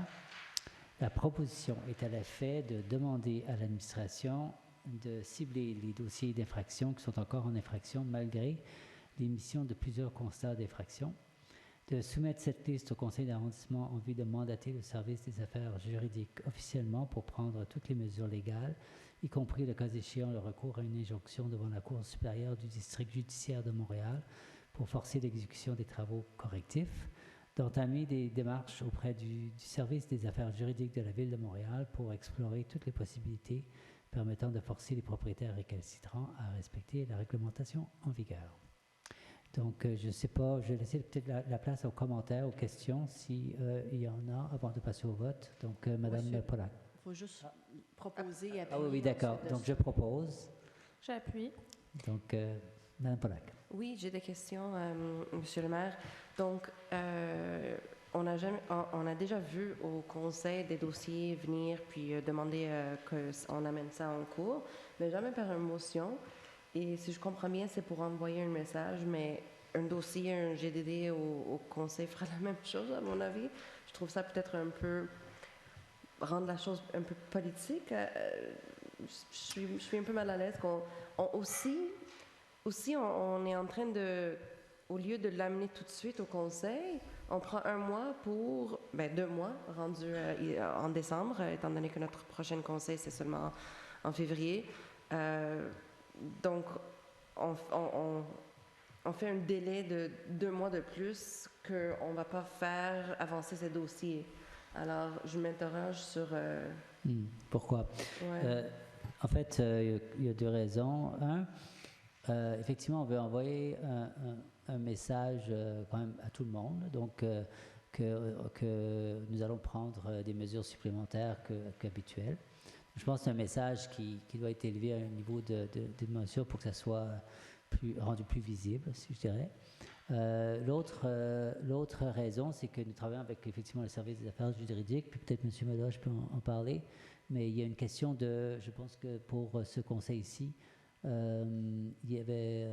la proposition est à l'effet de demander à l'administration de cibler les dossiers d'infraction qui sont encore en infraction malgré l'émission de plusieurs constats d'infraction, de soumettre cette liste au conseil d'arrondissement en vue de mandater le service des affaires juridiques officiellement pour prendre toutes les mesures légales, y compris le cas échéant le recours à une injonction devant la Cour supérieure du district judiciaire de Montréal pour forcer l'exécution des travaux correctifs, d'entamer des démarches auprès du service des affaires juridiques de la Ville de Montréal pour explorer toutes les possibilités permettant de forcer les propriétaires récalcitrants à respecter la réglementation en vigueur. Donc, je ne sais pas, je vais laisser peut-être la place aux commentaires, aux questions, s'il y en a, avant de passer au vote. Donc, Madame Polak. Il faut juste proposer et appuyer. Ah oui, d'accord. Donc, je propose. J'appuie. Donc, Mme Polak. Oui, j'ai des questions, Monsieur le maire. Donc, on a déjà vu au conseil des dossiers venir puis demander qu'on amène ça en cours, mais jamais par une motion. Et si je comprends bien, c'est pour envoyer un message, mais un dossier, un GDD au conseil fera la même chose, à mon avis. Je trouve ça peut-être un peu... rendre la chose un peu politique. Je suis un peu mal à l'aise aussi, on est en train de, au lieu de l'amener tout de suite au conseil, on prend 2 mois, rendu en décembre, étant donné que notre prochain conseil, c'est seulement en février. Donc, on fait un délai de 2 mois de plus qu'on ne va pas faire avancer ces dossiers. Alors, je m'interroge sur... Pourquoi? Ouais. En fait, il y a 2 raisons. Effectivement, on veut envoyer un message quand même à tout le monde, donc que nous allons prendre des mesures supplémentaires qu'habituelles. Je pense que c'est un message qui doit être élevé à un niveau de mesure pour que ça soit rendu plus visible, si je dirais. L'autre raison, c'est que nous travaillons avec effectivement le service des affaires juridiques, puis peut-être M. Meloche peut en parler, mais il y a une question je pense que pour ce conseil-ci, il y avait,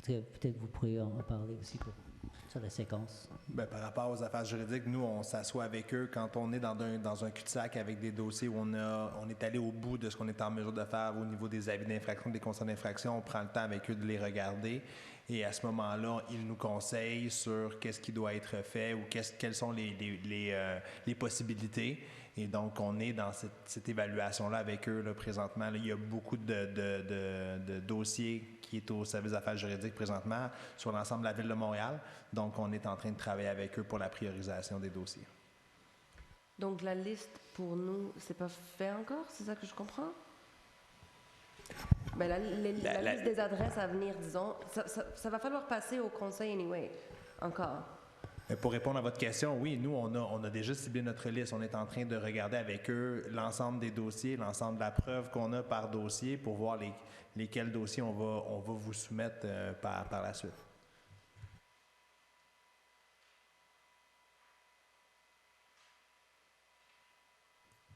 peut-être vous pourrez en parler aussi. sur la séquence? Bien, par rapport aux affaires juridiques, nous, on s'assoit avec eux quand on est dans un cul-de-sac avec des dossiers où on est allé au bout de ce qu'on est en mesure de faire au niveau des avis d'infraction, des constats d'infraction. On prend le temps avec eux de les regarder. Et à ce moment-là, ils nous conseillent sur qu'est-ce qui doit être fait ou quelles sont les possibilités. Et donc, on est dans cette évaluation-là avec eux là, présentement. Là, il y a beaucoup de dossiers qui est au service d'affaires juridiques présentement sur l'ensemble de la Ville de Montréal. Donc, on est en train de travailler avec eux pour la priorisation des dossiers. Donc, la liste, pour nous, c'est pas fait encore? C'est ça que je comprends? Ben, la liste des adresses à venir, disons, ça va falloir passer au conseil anyway, encore. Pour répondre à votre question, oui, nous, on a déjà ciblé notre liste. On est en train de regarder avec eux l'ensemble des dossiers, l'ensemble de la preuve qu'on a par dossier pour voir lesquels dossiers on va vous soumettre par la suite.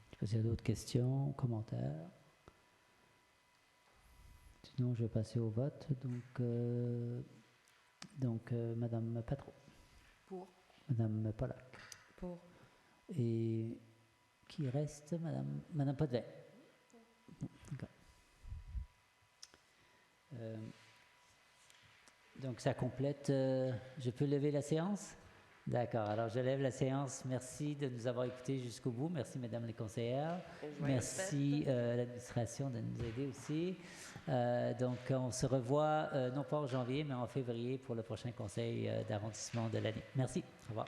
Je sais pas s'il y a d'autres questions, commentaires. Sinon, je vais passer au vote. Donc Madame Patro. Pour. Madame Pollack. Pour. Et qui reste? Madame Potvin. D'accord. Donc ça complète. Je peux lever la séance? D'accord. Alors je lève la séance. Merci de nous avoir écoutés jusqu'au bout. Merci Mesdames les conseillères. Merci l'administration de nous aider aussi. Donc on se revoit non pas en janvier mais en février pour le prochain conseil d'arrondissement de l'année. Merci. Au revoir.